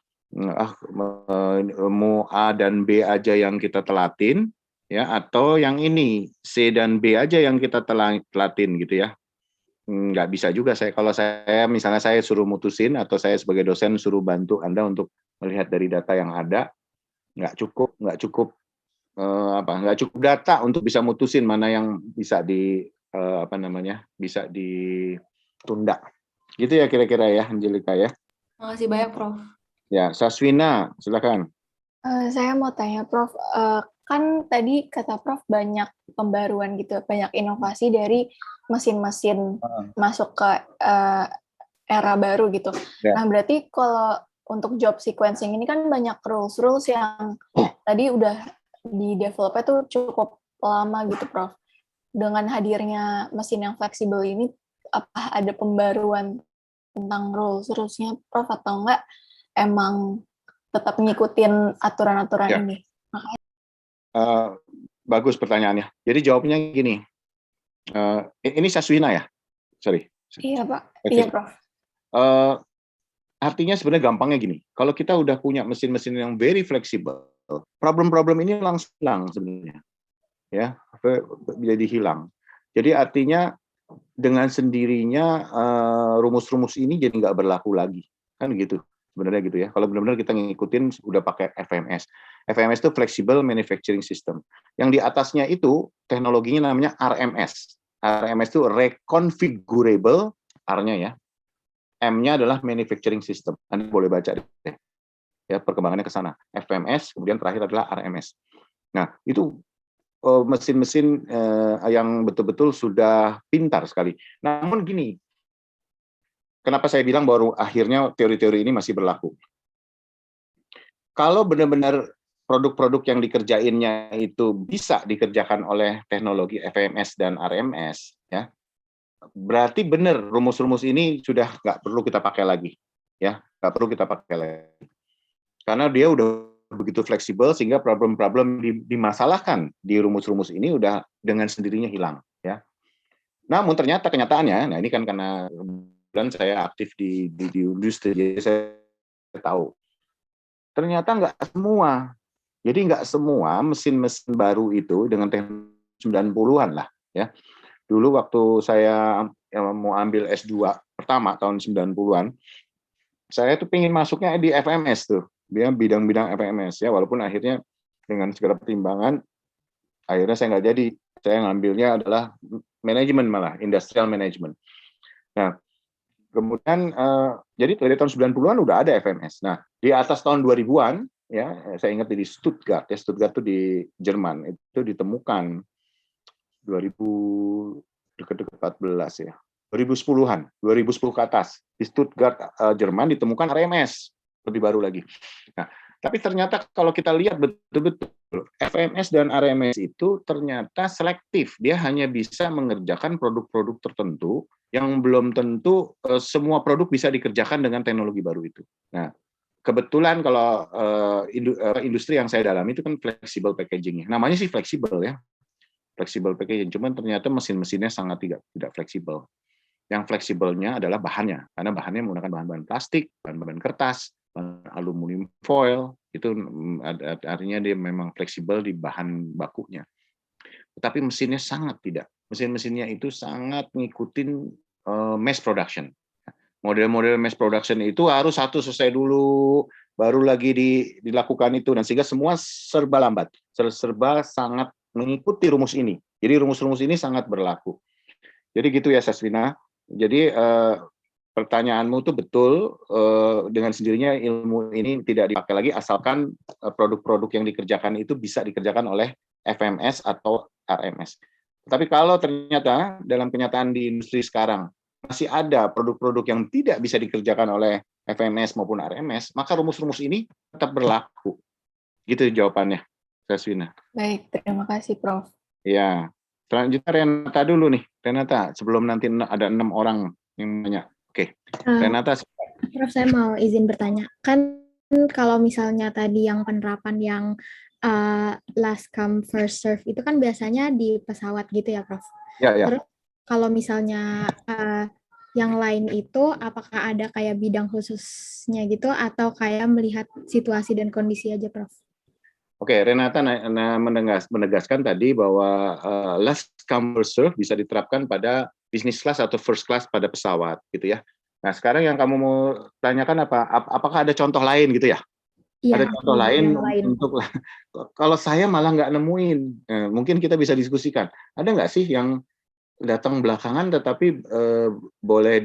mau A dan B aja yang kita telatin ya, atau yang ini C dan B aja yang kita telatin gitu ya. Nggak bisa juga kalau saya misalnya saya suruh mutusin atau saya sebagai dosen suruh bantu Anda untuk melihat dari data yang ada, nggak cukup data untuk bisa mutusin mana yang bisa bisa ditunda. Gitu ya kira-kira ya Angelika ya. Makasih banyak Prof. Ya, Saswina, silakan. Saya mau tanya Prof, kan tadi kata Prof banyak pembaruan gitu, banyak inovasi dari mesin-mesin masuk ke era baru gitu. Ya. Nah, berarti kalau untuk job sequencing ini kan banyak rules yang tadi udah di developnya tuh cukup lama gitu, Prof. Dengan hadirnya mesin yang fleksibel ini, apa ada pembaruan tentang rules-nya, Prof, atau enggak emang tetap ngikutin aturan-aturan ya. ini? Bagus pertanyaannya. Jadi jawabnya gini. Ini Saswina ya? Sorry. Iya, Pak. Okay. Iya, Prof. Artinya sebenarnya gampangnya gini. Kalau kita udah punya mesin-mesin yang very fleksibel, problem-problem ini langsung hilang sebenarnya. Ya, jadi hilang. Jadi artinya dengan sendirinya rumus-rumus ini jadi nggak berlaku lagi, kan gitu sebenarnya gitu ya. Kalau benar-benar kita ngikutin udah pakai FMS. FMS itu Flexible Manufacturing System. Yang di atasnya itu teknologinya namanya RMS. RMS itu Reconfigurable, R-nya ya. M-nya adalah Manufacturing System. Anda boleh baca deh. Ya, perkembangannya ke sana. FMS, kemudian terakhir adalah RMS. Nah, itu mesin-mesin yang betul-betul sudah pintar sekali. Namun gini, kenapa saya bilang baru akhirnya teori-teori ini masih berlaku? Kalau benar-benar produk-produk yang dikerjainnya itu bisa dikerjakan oleh teknologi FMS dan RMS, ya, berarti benar rumus-rumus ini sudah nggak perlu kita pakai lagi, ya, nggak perlu kita pakai lagi, karena dia udah begitu fleksibel sehingga problem-problem dimasalahkan di rumus-rumus ini udah dengan sendirinya hilang, ya. Namun ternyata kenyataannya, nah ini kan karena saya aktif di industri, jadi saya tahu. Ternyata nggak semua. Jadi nggak semua mesin-mesin baru itu dengan teknologi 90-an lah, ya. Dulu waktu saya mau ambil S2 pertama tahun 90-an, saya tuh pengen masuknya di FMS tuh, dia bidang-bidang FMS ya, walaupun akhirnya dengan segala pertimbangan, akhirnya saya nggak jadi. Saya ngambilnya adalah manajemen malah, industrial management. Nah, kemudian jadi dari tahun 90-an udah ada FMS. Nah, di atas tahun 2000-an ya, saya ingat di Stuttgart, ya, Stuttgart itu di Jerman, itu ditemukan 2000 dekat-dekat 14 ya. 2010-an, 2010 ke atas di Stuttgart, Jerman ditemukan RMS, lebih baru lagi. Nah, tapi ternyata kalau kita lihat betul-betul FMS dan RMS itu ternyata selektif. Dia hanya bisa mengerjakan produk-produk tertentu yang belum tentu semua produk bisa dikerjakan dengan teknologi baru itu. Nah, kebetulan kalau industri yang saya dalami itu kan flexible packaging. Namanya sih fleksibel ya, flexible packaging. Cuman ternyata mesin-mesinnya sangat tidak fleksibel. Yang fleksibelnya adalah bahannya, karena bahannya menggunakan bahan-bahan plastik, bahan-bahan kertas, bahan aluminium foil. Itu artinya dia memang fleksibel di bahan bakunya. Tetapi mesinnya sangat tidak. Mesin-mesinnya itu sangat ngikutin mass production. Model-model mass production itu harus satu selesai dulu, baru lagi dilakukan itu, dan sehingga semua serba lambat, serba sangat mengikuti rumus ini. Jadi rumus-rumus ini sangat berlaku. Jadi gitu ya Saswina. Jadi pertanyaanmu itu betul, dengan sendirinya ilmu ini tidak dipakai lagi asalkan produk-produk yang dikerjakan itu bisa dikerjakan oleh FMS atau RMS. Tapi kalau ternyata dalam kenyataan di industri sekarang masih ada produk-produk yang tidak bisa dikerjakan oleh FMS maupun RMS, maka rumus-rumus ini tetap berlaku. Gitu jawabannya, Saswina. Baik, terima kasih, Prof. Ya, selanjutnya Renata dulu nih. Renata, sebelum nanti ada 6 orang yang nanya. Oke, Renata. Prof, saya mau izin bertanya. Kan kalau misalnya tadi yang penerapan yang last come first serve itu kan biasanya di pesawat gitu ya, Prof? Ya, ya. Terus kalau misalnya yang lain itu apakah ada kayak bidang khususnya gitu atau kayak melihat situasi dan kondisi aja, Prof? Oke, Renata menegaskan tadi bahwa last come first serve bisa diterapkan pada business class atau first class pada pesawat gitu ya. Nah, sekarang yang kamu mau tanyakan apa? Apakah ada contoh lain gitu ya? Ya, ada contoh lain untuk kalau saya malah nggak nemuin. Mungkin kita bisa diskusikan. Ada nggak sih yang datang belakangan tetapi boleh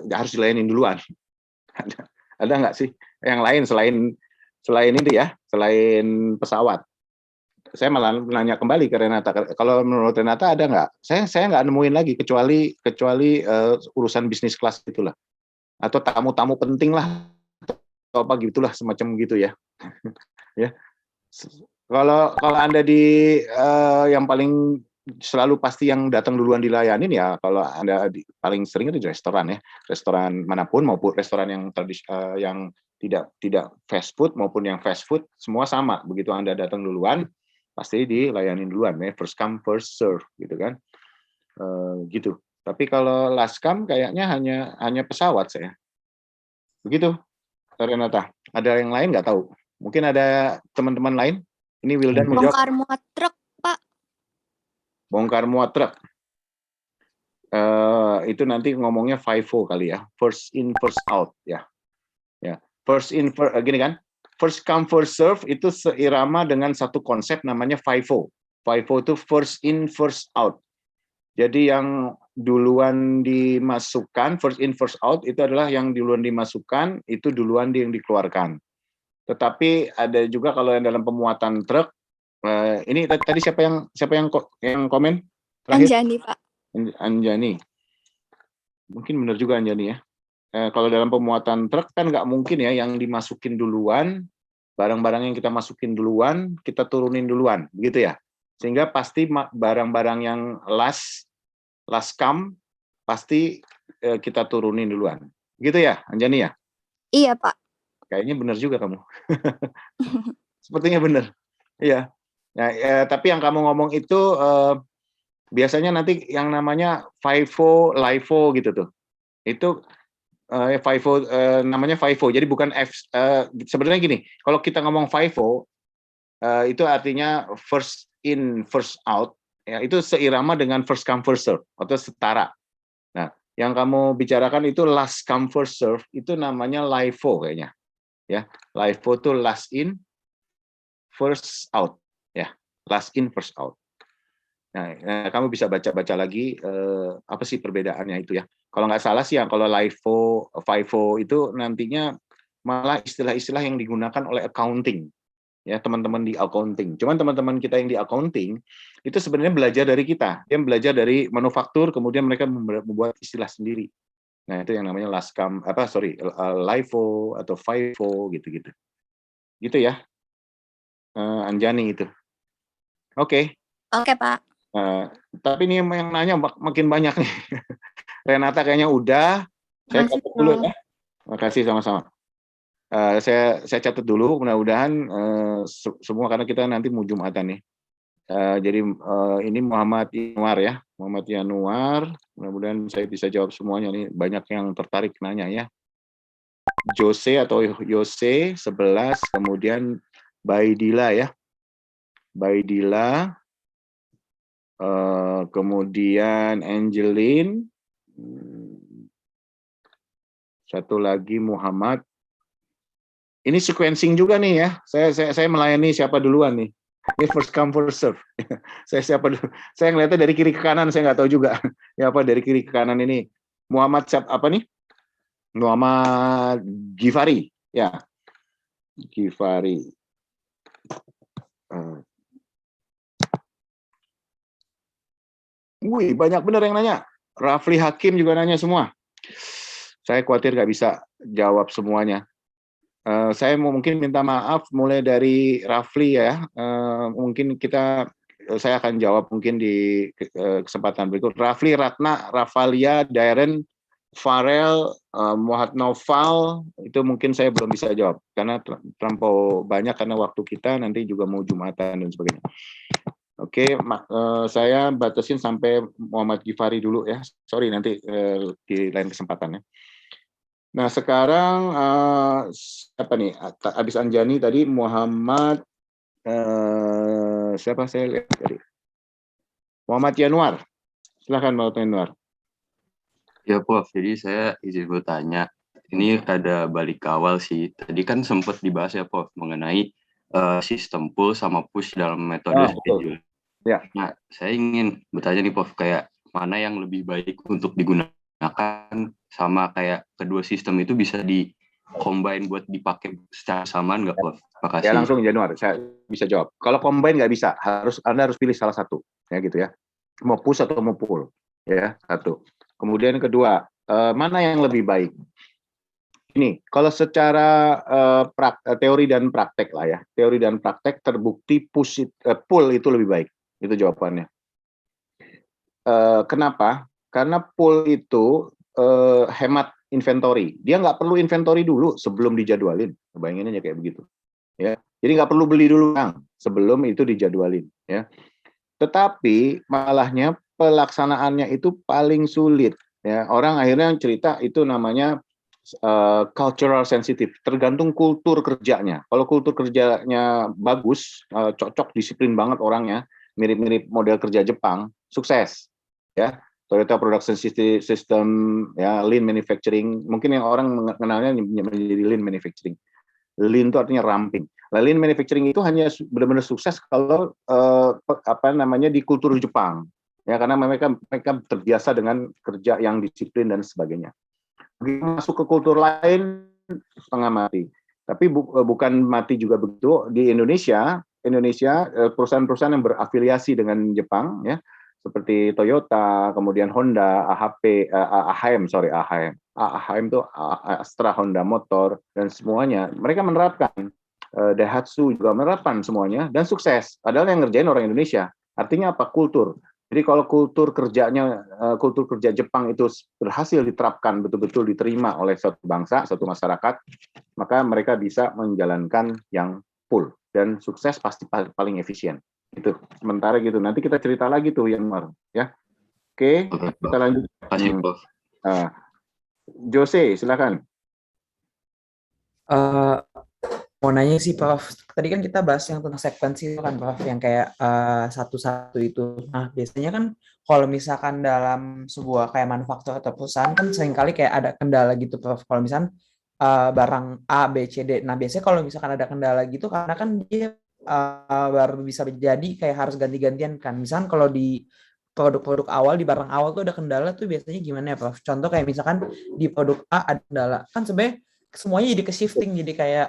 harus dilayanin duluan? Ada nggak sih yang lain selain itu ya, selain pesawat? Saya malah nanya kembali ke Renata. Kalau menurut Renata ada nggak? Saya nggak nemuin lagi kecuali urusan bisnis kelas itulah, atau tamu-tamu penting lah, atau apa gitulah semacam gitu ya. Ya. Kalau Anda di yang paling selalu pasti yang datang duluan dilayanin ya, kalau Anda paling sering itu di restoran ya, restoran manapun maupun restoran yang yang tidak fast food maupun yang fast food semua sama. Begitu Anda datang duluan pasti dilayanin duluan ya, first come first serve gitu kan, gitu. Tapi kalau last come kayaknya hanya pesawat saya. Begitu, Renata. Ada yang lain nggak tahu? Mungkin ada teman-teman lain. Ini Wildan mau jawab. Bongkar muat truk, Pak. Bongkar muat truk. Itu nanti ngomongnya FIFO kali ya, first in first out ya. First in gini kan, first come first serve itu seirama dengan satu konsep namanya FIFO. FIFO itu first in first out. Jadi yang duluan dimasukkan, first in first out itu adalah yang duluan dimasukkan, itu duluan yang dikeluarkan. Tetapi ada juga kalau yang dalam pemuatan truk, ini tadi siapa yang komen terakhir? Anjani, Pak. Anjani. Mungkin benar juga Anjani ya. Kalau dalam pemuatan truk kan nggak mungkin ya yang dimasukin duluan, barang-barang yang kita masukin duluan, kita turunin duluan, begitu ya. Sehingga pasti barang-barang yang last come pasti kita turunin duluan. Gitu ya, Anjani ya? Iya, Pak. Kayaknya benar juga kamu. Sepertinya benar. Iya. Nah, tapi yang kamu ngomong itu biasanya nanti yang namanya FIFO, LIFO gitu tuh. Itu FIFO namanya FIFO. Jadi bukan sebenarnya gini, kalau kita ngomong FIFO itu artinya first in first out, ya itu seirama dengan first come first serve atau setara. Nah, yang kamu bicarakan itu last come first serve, itu namanya LIFO kayaknya. Ya, LIFO itu last in first out, ya, last in first out. Nah, kamu bisa baca-baca lagi apa sih perbedaannya itu ya. Kalau nggak salah sih yang kalau LIFO, FIFO itu nantinya malah istilah-istilah yang digunakan oleh accounting. Ya, teman-teman di accounting. Cuman teman-teman kita yang di accounting itu sebenarnya belajar dari kita. Dia belajar dari manufaktur, kemudian mereka membuat istilah sendiri. Nah, itu yang namanya LIFO atau FIFO gitu-gitu. Gitu ya. Anjani itu. Oke. Oke, Pak. Tapi ini yang nanya makin banyak nih. Renata kayaknya udah. Saya catat dulu ya. Makasih sama-sama. Saya catat dulu, mudah-mudahan semua karena kita nanti mau Jumatan nih. Jadi ini Muhammad Yanuar ya, Muhammad Yanuar. Mudah-mudahan saya bisa jawab semuanya nih. Banyak yang tertarik nanya ya. Jose atau Yose 11, kemudian Baidila ya, Baidila, kemudian Angelin, satu lagi Muhammad. Ini sequencing juga nih ya. Saya melayani siapa duluan nih. Ini first come first serve. Saya siapa dulu? Saya ngeliatnya dari kiri ke kanan, saya nggak tahu juga. Ya apa dari kiri ke kanan ini. Muhammad apa nih? Muhammad Gifari. Ya. Gifari. Wih, banyak bener yang nanya. Rafli Hakim juga nanya semua. Saya khawatir nggak bisa jawab semuanya. Saya mungkin minta maaf mulai dari Rafli ya. Mungkin saya akan jawab mungkin di kesempatan berikut. Rafli, Ratna, Rafalia, Darren, Farel, Muhammad Noval, itu mungkin saya belum bisa jawab karena terlampau banyak karena waktu kita nanti juga mau Jumatan dan sebagainya. Oke, saya batasin sampai Muhammad Gifari dulu ya. Sorry nanti di lain kesempatan ya. Nah sekarang siapa nih? Abis Anjani tadi Muhammad siapa saya lihat tadi? Muhammad Yanuar. Silakan Muhammad Yanuar. Ya Prof, jadi saya izin bertanya. Ini ada balik ke awal sih. Tadi kan sempat dibahas ya Prof mengenai sistem pull sama push dalam metode schedule. Ya. Nah, saya ingin bertanya nih Prof, kayak mana yang lebih baik untuk digunakan sama kayak kedua sistem itu bisa di-combine buat dipakai secara samaan nggak Prof? Makasih. Ya langsung Januar, saya bisa jawab. Kalau combine nggak bisa, Anda harus pilih salah satu, ya gitu ya. Mau push atau mau pull, ya satu. Kemudian kedua, mana yang lebih baik? Ini, kalau secara teori dan praktek lah ya, teori dan praktek terbukti pull itu lebih baik, itu jawabannya. Kenapa? Karena pull itu hemat inventory. Dia nggak perlu inventory dulu sebelum dijadwalin. Bayangin aja kayak begitu. Ya, jadi nggak perlu beli dulu sebelum itu dijadwalin. Ya, tetapi malahnya pelaksanaannya itu paling sulit. Ya, orang akhirnya cerita itu namanya cultural sensitive. Tergantung kultur kerjanya. Kalau kultur kerjanya bagus, cocok, disiplin banget orangnya, mirip-mirip model kerja Jepang, sukses. Ya. Toyota Production System, ya, Lean Manufacturing. Mungkin yang orang mengenalnya menjadi Lean Manufacturing. Lean itu artinya ramping. Nah, Lean Manufacturing itu hanya benar-benar sukses kalau di kultur Jepang, ya, karena mereka terbiasa dengan kerja yang disiplin dan sebagainya. Begitu masuk ke kultur lain setengah mati. Tapi bukan mati juga begitu. Di Indonesia perusahaan-perusahaan yang berafiliasi dengan Jepang, ya, seperti Toyota, kemudian Honda, AHM itu Astra Honda Motor, dan semuanya mereka menerapkan, Daihatsu juga menerapkan semuanya dan sukses. Padahal yang ngerjain orang Indonesia. Artinya apa? Kultur. Jadi kalau kultur kerja Jepang itu berhasil diterapkan, betul-betul diterima oleh suatu bangsa, suatu masyarakat, maka mereka bisa menjalankan yang full dan sukses, pasti paling efisien. Itu sementara gitu. Nanti kita cerita lagi tuh yang ya. Oke, kita lanjut. Jose, silakan. Mau nanya sih, Prof. Tadi kan kita bahas yang tentang sekuensi kan, Prof, yang kayak satu-satu itu. Nah, biasanya kan kalau misalkan dalam sebuah kayak manufaktur atau perusahaan kan seringkali kayak ada kendala gitu, Prof. Kalau misalkan barang A, B, C, D. Nah, biasanya kalau misalkan ada kendala gitu, karena kan dia baru bisa jadi kayak harus ganti-gantian kan. Misalkan kalau di produk-produk awal, di barang awal tuh ada kendala tuh biasanya gimana ya, Prof? Contoh kayak misalkan di produk A ada kendala. Kan sebenarnya semuanya jadi ke shifting, jadi kayak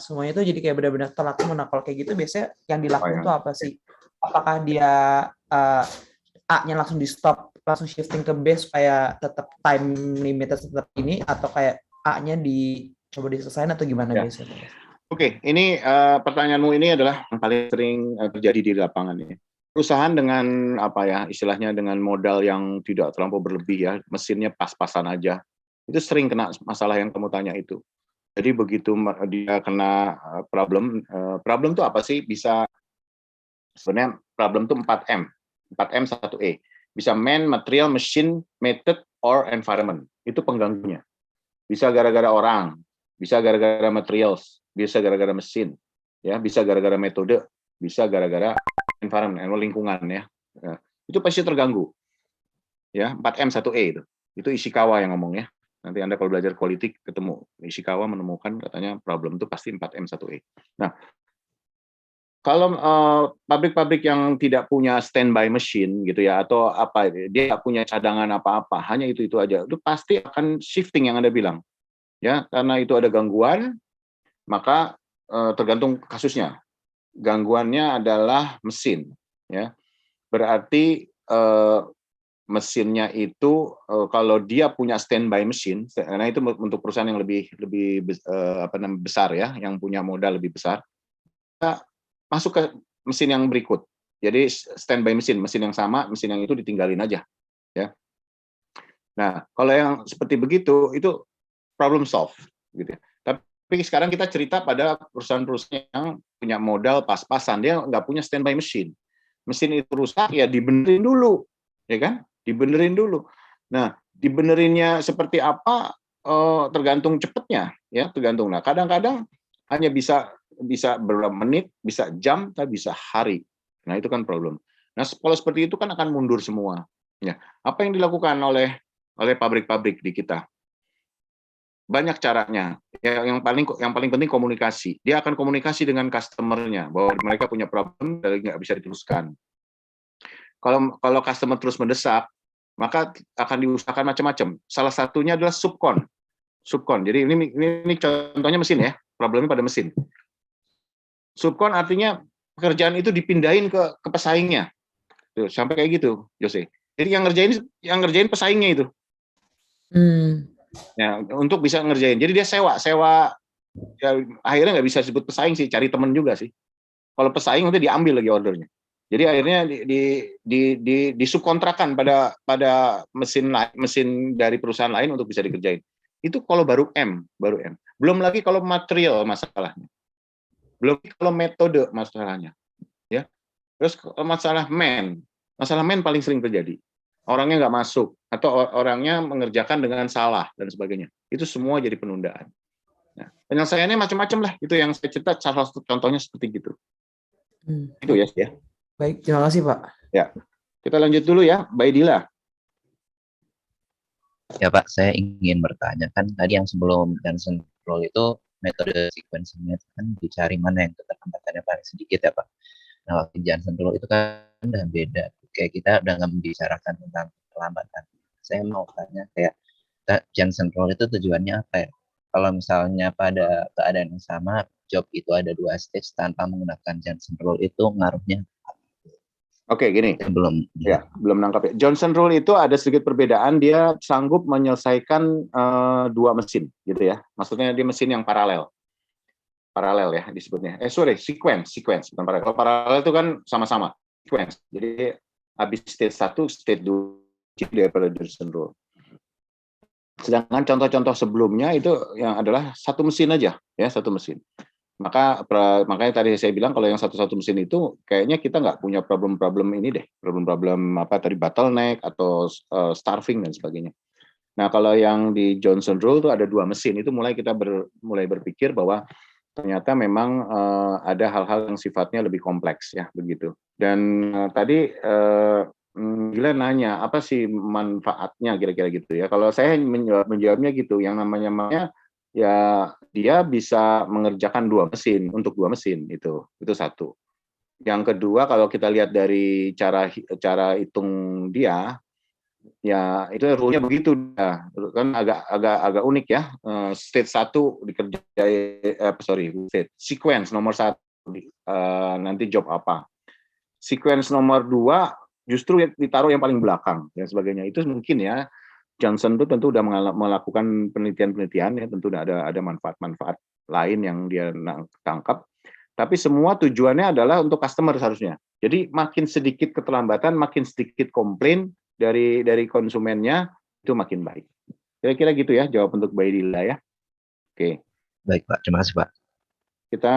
semuanya tuh jadi kayak benar-benar telat. Nah, kalau kayak gitu biasanya yang dilakukan tuh apa sih? Apakah dia A-nya langsung di stop, langsung shifting ke B supaya tetap time limitnya tetap ini, atau kayak A-nya coba diselesaikan atau gimana biasanya? Oke, ini pertanyaanmu ini adalah yang paling sering terjadi di lapangan ya. Perusahaan dengan istilahnya dengan modal yang tidak terlampau berlebih ya, mesinnya pas-pasan aja, itu sering kena masalah yang kamu tanya itu. Jadi begitu dia kena problem itu apa sih? Bisa sebenarnya problem itu 4M, 4M 1E. Bisa man, material, machine, method, or environment. Itu pengganggunya. Bisa gara-gara orang, bisa gara-gara materials, bisa gara-gara mesin, ya, bisa gara-gara metode, bisa gara-gara environment, lingkungan ya. Itu pasti terganggu. Ya, 4M 1E itu Ishikawa yang ngomong ya. Nanti Anda kalau belajar politik ketemu Ishikawa menemukan katanya problem itu pasti 4M 1E. Nah, kalau pabrik-pabrik yang tidak punya standby machine gitu ya, atau dia nggak punya cadangan apa-apa, hanya itu aja, itu pasti akan shifting yang Anda bilang. Ya, karena itu ada gangguan, maka tergantung kasusnya. Gangguannya adalah mesin, ya. Berarti mesinnya itu kalau dia punya standby mesin, karena itu untuk perusahaan yang lebih besar ya, yang punya modal lebih besar, kita masuk ke mesin yang berikut. Jadi standby mesin yang sama, mesin yang itu ditinggalin aja, ya. Nah, kalau yang seperti begitu itu problem solve gitu ya. Tapi sekarang kita cerita pada perusahaan-perusahaan yang punya modal pas-pasan, dia nggak punya standby mesin itu rusak ya dibenerin dulu, ya kan, dibenerin dulu. Nah, dibenerinnya seperti apa tergantung cepatnya, ya, tergantung. Nah, kadang-kadang hanya bisa beberapa menit, bisa jam, tapi bisa hari. Nah, itu kan problem. Nah, kalau seperti itu kan akan mundur semua. Ya, apa yang dilakukan oleh pabrik-pabrik di kita? Banyak caranya. Ya, yang paling penting komunikasi. Dia akan komunikasi dengan customer-nya bahwa mereka punya problem dan nggak bisa diteruskan. Kalau customer terus mendesak, maka akan diusahakan macam-macam. Salah satunya adalah subkon. Jadi ini contohnya mesin ya, problemnya pada mesin. Subkon artinya pekerjaan itu dipindahin ke pesaingnya. Tuh, sampai kayak gitu, Jose. Jadi yang ngerjain pesaingnya itu. Ya, untuk bisa ngerjain. Jadi dia sewa ya, akhirnya nggak bisa disebut pesaing sih, cari temen juga sih. Kalau pesaing nanti diambil lagi ordernya. Jadi akhirnya di subkontrakan pada mesin dari perusahaan lain untuk bisa dikerjain. Itu kalau baru M. Belum lagi kalau material masalahnya. Belum lagi kalau metode masalahnya. Ya. Terus masalah man paling sering terjadi. Orangnya nggak masuk, atau orangnya mengerjakan dengan salah, dan sebagainya. Itu semua jadi penundaan. Nah, penyelesaiannya macam-macam lah. Itu yang saya cerita, salah satu contohnya seperti gitu. Itu ya. Baik, terima kasih Pak. Ya, kita lanjut dulu ya, Mbak Idila. Ya Pak, saya ingin bertanya, kan tadi yang sebelum Johnson Rule itu metode sequencing-nya kan dicari mana yang keterlambatannya paling sedikit ya Pak. Nah waktu Johnson Rule itu kan udah beda, kayak kita udah nggak membicarakan tentang keterlambatan. Saya mau tanya kayak Johnson Rule itu tujuannya apa ya? Kalau misalnya pada keadaan yang sama, job itu ada 2 stage tanpa menggunakan Johnson Rule itu ngaruhnya. Oke, gini. Belum nangkap ya. Johnson Rule itu ada sedikit perbedaan, dia sanggup menyelesaikan 2 mesin gitu ya. Maksudnya dia mesin yang paralel. Paralel ya disebutnya. Sequence, bukan paralel. Kalau paralel itu kan sama-sama, sequence. Jadi habis stage 1, stage 2 daripada Johnson Rule. Sedangkan contoh-contoh sebelumnya itu yang adalah satu mesin aja, ya, satu mesin. Makanya tadi saya bilang kalau yang satu-satu mesin itu kayaknya kita nggak punya problem-problem ini deh, problem-problem apa tadi bottleneck atau starving dan sebagainya. Nah kalau yang di Johnson Rule itu ada 2 mesin, itu mulai kita mulai berpikir bahwa ternyata memang ada hal-hal yang sifatnya lebih kompleks ya begitu. Dan tadi Gila nanya apa sih manfaatnya kira-kira gitu ya. Kalau saya menjawabnya gitu, yang namanya ya dia bisa mengerjakan 2 mesin untuk 2 mesin itu satu. Yang kedua kalau kita lihat dari cara hitung dia, ya itu rule-nya begitu ya. Kan agak unik ya. State 1 dikerjain sequence nomor 1 nanti job apa. Sequence nomor 2 justru ditaruh yang paling belakang dan sebagainya. Itu mungkin ya Johnson itu tentu sudah melakukan penelitian-penelitian ya, tentu ada manfaat-manfaat lain yang dia tangkap. Tapi semua tujuannya adalah untuk customer seharusnya. Jadi makin sedikit keterlambatan, makin sedikit komplain dari konsumennya, itu makin baik. Kira-kira gitu ya jawab untuk Mbak Idila ya. Oke. Baik Pak, terima kasih Pak. Kita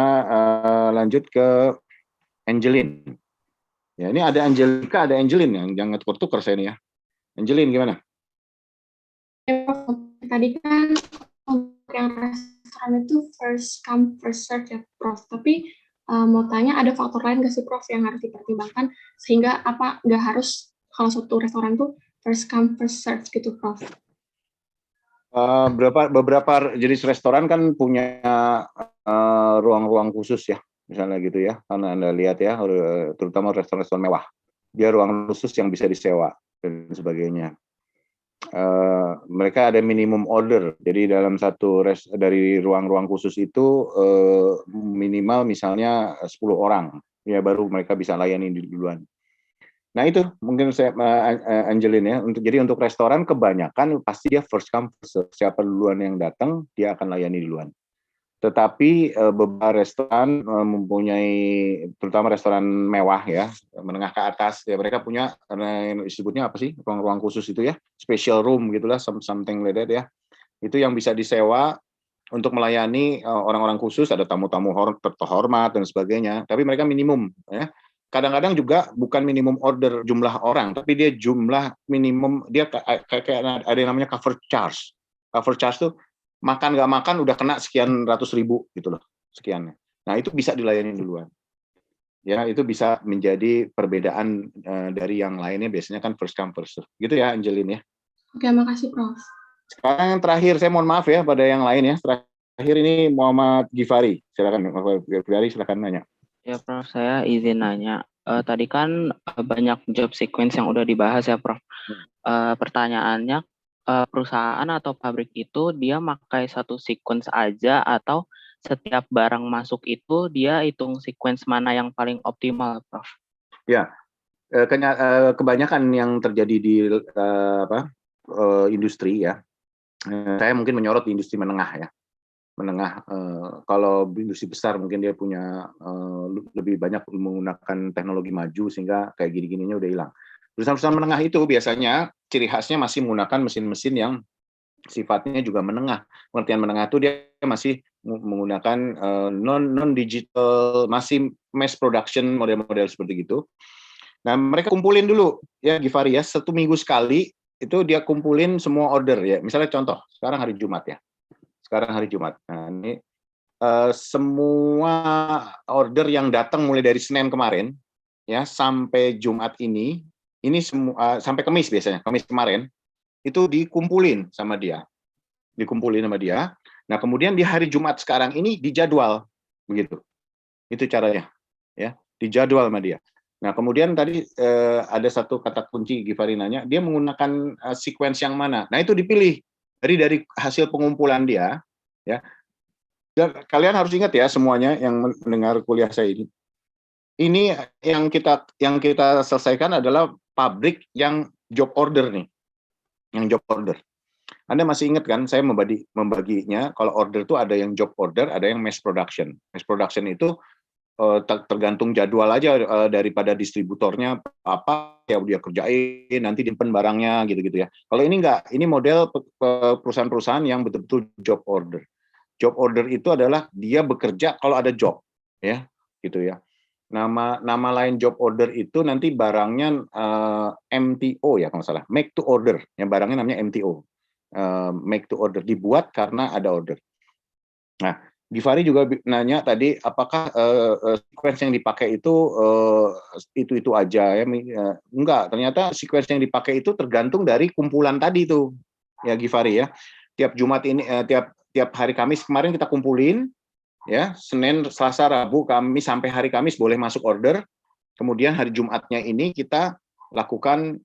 lanjut ke Angeline. Ya, ini ada Angelika, ada Angeline yang jangan tukar-tukar saya nih ya. Angeline gimana? Tadi kan untuk yang restoran itu first come first serve ya Prof. Tapi mau tanya ada faktor lain nggak sih Prof yang harus dipertimbangkan sehingga apa nggak harus kalau suatu restoran tuh first come first serve gitu Prof? Beberapa jenis restoran kan punya ruang-ruang khusus ya. Misalnya gitu ya, karena Anda lihat ya, terutama restoran-restoran mewah, dia ruang khusus yang bisa disewa dan sebagainya. Mereka ada minimum order, jadi dalam dari ruang-ruang khusus itu minimal misalnya 10 orang, ya baru mereka bisa layani duluan. Nah itu mungkin saya Angeline ya, jadi untuk restoran kebanyakan pasti dia first come first serve, siapa duluan yang datang dia akan layani duluan. Tetapi beberapa restoran mempunyai, terutama restoran mewah ya, menengah ke atas, ya mereka punya disebutnya apa sih, ruang-ruang khusus itu ya, special room gitulah, something like that ya. Itu yang bisa disewa untuk melayani orang-orang khusus, ada tamu-tamu terhormat dan sebagainya. Tapi mereka minimum ya. Kadang-kadang juga bukan minimum order jumlah orang, tapi dia jumlah minimum, dia kayak ada yang namanya cover charge. Cover charge tuh makan nggak makan udah kena sekian ratus ribu gitu loh, sekiannya. Nah itu bisa dilayani duluan. Ya itu bisa menjadi perbedaan dari yang lainnya, biasanya kan first come first serve. Gitu ya Angeline ya. Oke, makasih Prof. Sekarang yang terakhir, saya mohon maaf ya pada yang lain ya. Terakhir ini Muhammad Gifari. Silakan Gifari, silakan nanya. Ya Prof, saya izin nanya. Tadi kan banyak job sequence yang udah dibahas ya Prof. Pertanyaannya, perusahaan atau pabrik itu dia pakai satu sequence aja atau setiap barang masuk itu dia hitung sequence mana yang paling optimal, Prof? Ya, kebanyakan yang terjadi di industri ya. Saya mungkin menyorot di industri menengah ya. Menengah, kalau industri besar mungkin dia punya lebih banyak menggunakan teknologi maju sehingga kayak gini-gininya udah hilang. Perusahaan-perusahaan menengah itu biasanya ciri khasnya masih menggunakan mesin-mesin yang sifatnya juga menengah. Pengertian menengah itu dia masih menggunakan non-digital, masih mass production, model-model seperti itu. Nah, mereka kumpulin dulu ya Gifari ya, 1 minggu sekali itu dia kumpulin semua order ya. Misalnya contoh, sekarang hari Jumat ya. Sekarang hari Jumat. Nah, ini semua order yang datang mulai dari Senin kemarin ya sampai Jumat ini semua sampai Kamis biasanya, Kamis kemarin itu dikumpulin sama dia. Nah, kemudian di hari Jumat sekarang ini dijadwal begitu. Itu caranya, ya, dijadwal sama dia. Nah, kemudian tadi ada satu kata kunci Givari nanya, dia menggunakan sequence yang mana? Nah, itu dipilih dari hasil pengumpulan dia, ya. Dan kalian harus ingat ya semuanya yang mendengar kuliah saya ini. Ini yang kita selesaikan adalah pabrik yang job order nih. Yang job order. Anda masih ingat kan saya membaginya kalau order itu ada yang job order, ada yang mass production. Mass production itu tergantung jadwal aja daripada distributornya apa ya dia kerjain nanti dimpen barangnya gitu-gitu ya. Kalau ini enggak, ini model perusahaan-perusahaan yang betul-betul job order. Job order itu adalah dia bekerja kalau ada job ya, gitu ya. Nama lain job order itu nanti barangnya MTO ya kalau nggak salah, make to order. Yang barangnya namanya MTO. Make to order, dibuat karena ada order. Nah, Givari juga nanya tadi apakah sequence yang dipakai itu aja ya. Enggak, ternyata sequence yang dipakai itu tergantung dari kumpulan tadi itu. Ya Givari ya. Tiap Jumat ini tiap hari Kamis kemarin kita kumpulin ya, Senin, Selasa, Rabu, Kamis sampai hari Kamis boleh masuk order. Kemudian hari Jumatnya ini kita lakukan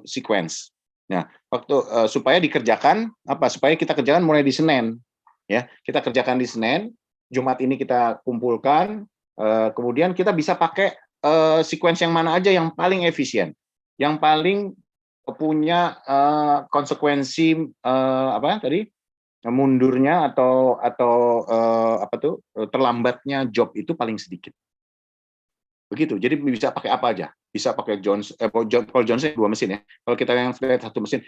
sequence. Nah, waktu supaya dikerjakan supaya kita kerjakan mulai di Senin. Ya, kita kerjakan di Senin, Jumat ini kita kumpulkan, kemudian kita bisa pakai sequence yang mana aja yang paling efisien, yang paling punya konsekuensi mundurnya atau terlambatnya job itu paling sedikit. Begitu. Jadi bisa pakai apa aja? Bisa pakai kalau Johnson 2 mesin ya. Kalau kita yang lihat 1 mesin,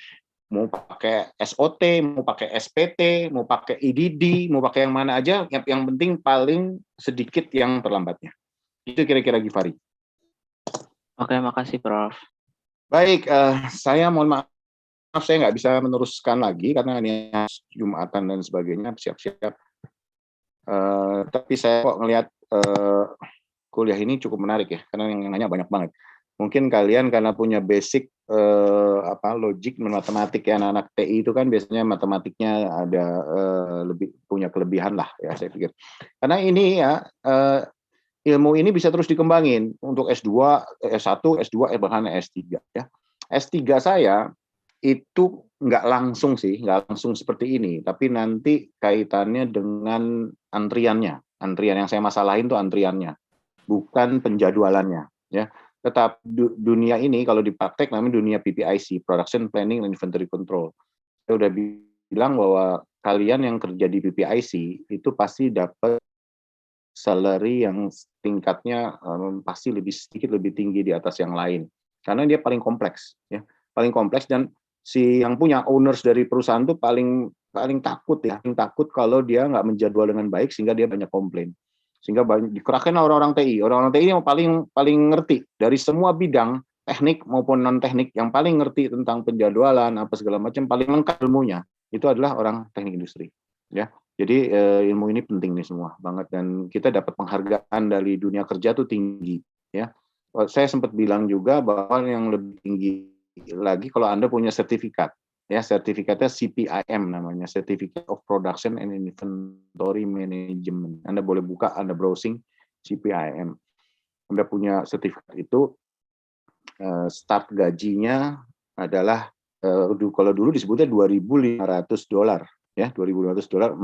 mau pakai SOT, mau pakai SPT, mau pakai IDD, mau pakai yang mana aja, yang penting paling sedikit yang terlambatnya. Itu kira-kira Givari. Oke, makasih Prof. Baik, saya mohon maaf saya nggak bisa meneruskan lagi karena ini Jumatan dan sebagainya, siap-siap. Tapi saya kok ngelihat kuliah ini cukup menarik ya, karena yang nanya banyak banget. Mungkin kalian karena punya basic logik matematik ya, anak-anak TI itu kan biasanya matematiknya ada lebih punya kelebihan lah ya saya pikir. Karena ini ya ilmu ini bisa terus dikembangin untuk S2, S1, S2, bahkan S3 ya. S3 saya itu nggak langsung seperti ini, tapi nanti kaitannya dengan antriannya. Antrian yang saya masalahin tuh antriannya, bukan penjadwalannya ya. Tetap dunia ini kalau dipraktek namanya dunia PPIC, Production Planning and Inventory Control. Saya udah bilang bahwa kalian yang kerja di PPIC itu pasti dapat salary yang tingkatnya pasti sedikit lebih tinggi di atas yang lain. Karena dia paling kompleks ya. Paling kompleks dan si yang punya owners dari perusahaan itu paling takut ya. Paling takut kalau dia nggak menjadwal dengan baik sehingga dia banyak komplain. Sehingga banyak dikerahkan orang-orang TI. Orang-orang TI yang paling ngerti dari semua bidang teknik maupun non teknik, yang paling ngerti tentang penjadwalan apa segala macam, paling lengkap ilmunya itu adalah orang teknik industri ya. Jadi ilmu ini penting nih semua banget, dan kita dapat penghargaan dari dunia kerja tuh tinggi ya. Saya sempat bilang juga bahwa yang lebih tinggi lagi kalau Anda punya sertifikat ya, sertifikatnya CPIM namanya, Certificate of Production and Inventory Management. Anda boleh buka, Anda browsing CPIM. Anda punya sertifikat itu, start gajinya adalah kalau dulu disebutnya $2.500 ya, $2.500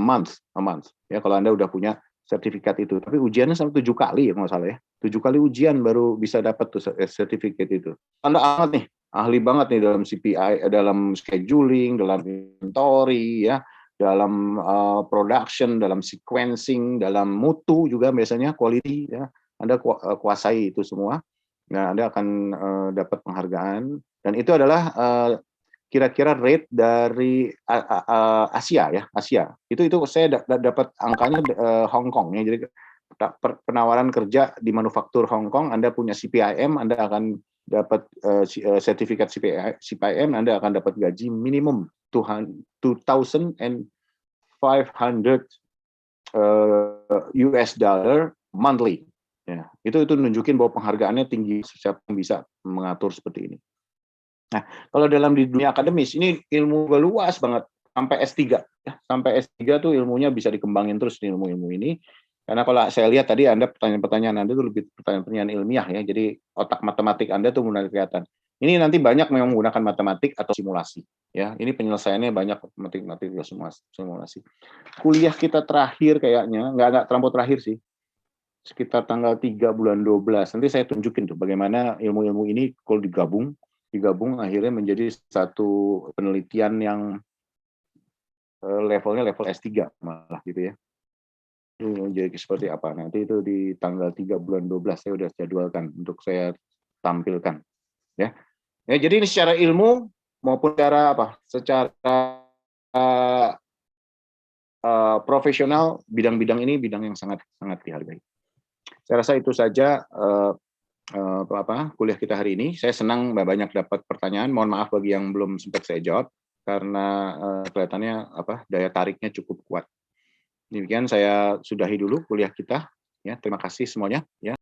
a month ya kalau Anda udah punya sertifikat itu. Tapi ujiannya sampai 7 kali ya kalau nggak salah ya. 7 kali ujian baru bisa dapat tuh sertifikat itu. Anda amat nih, ahli banget nih dalam CPI, dalam scheduling, dalam inventory ya, dalam production, dalam sequencing, dalam mutu juga biasanya quality ya. Anda kuasai itu semua. Nah, Anda akan dapat penghargaan, dan itu adalah kira-kira rate dari Asia ya, Asia. Itu saya dapat angkanya Hong Kong ya. Jadi penawaran kerja di manufaktur Hong Kong, Anda punya CPIM, Anda akan dapat sertifikat CPIM, Anda akan dapat gaji minimum $2,500 US dollar monthly. Ya, itu nunjukin bahwa penghargaannya tinggi, siapa yang bisa mengatur seperti ini. Nah, kalau dalam di dunia akademis ini ilmu luas banget sampai S3 ya. Sampai S3 tuh ilmunya bisa dikembangin terus nih ilmu-ilmu ini. Karena kalau saya lihat tadi Anda pertanyaan-pertanyaan Anda itu lebih pertanyaan-pertanyaan ilmiah ya. Jadi otak matematik Anda tuh mulai kelihatan. Ini nanti banyak memang menggunakan matematik atau simulasi ya. Ini penyelesaiannya banyak matematik simulasi. Kuliah kita terakhir kayaknya nggak terlampau terakhir sih. Sekitar tanggal 3 bulan 12. Nanti saya tunjukin tuh bagaimana ilmu-ilmu ini kalau digabung akhirnya menjadi satu penelitian yang levelnya level S3 malah gitu ya. Jadi seperti apa? Nanti itu di tanggal 3 bulan 12 saya udah jadwalkan untuk saya tampilkan ya. Ya, jadi ini secara ilmu maupun secara apa? Secara profesional bidang-bidang ini bidang yang sangat dihargai. Saya rasa itu saja kuliah kita hari ini. Saya senang banyak dapat pertanyaan. Mohon maaf bagi yang belum sempat saya jawab karena kelihatannya daya tariknya cukup kuat. Demikian saya sudahi dulu kuliah kita. Ya, terima kasih semuanya. Ya.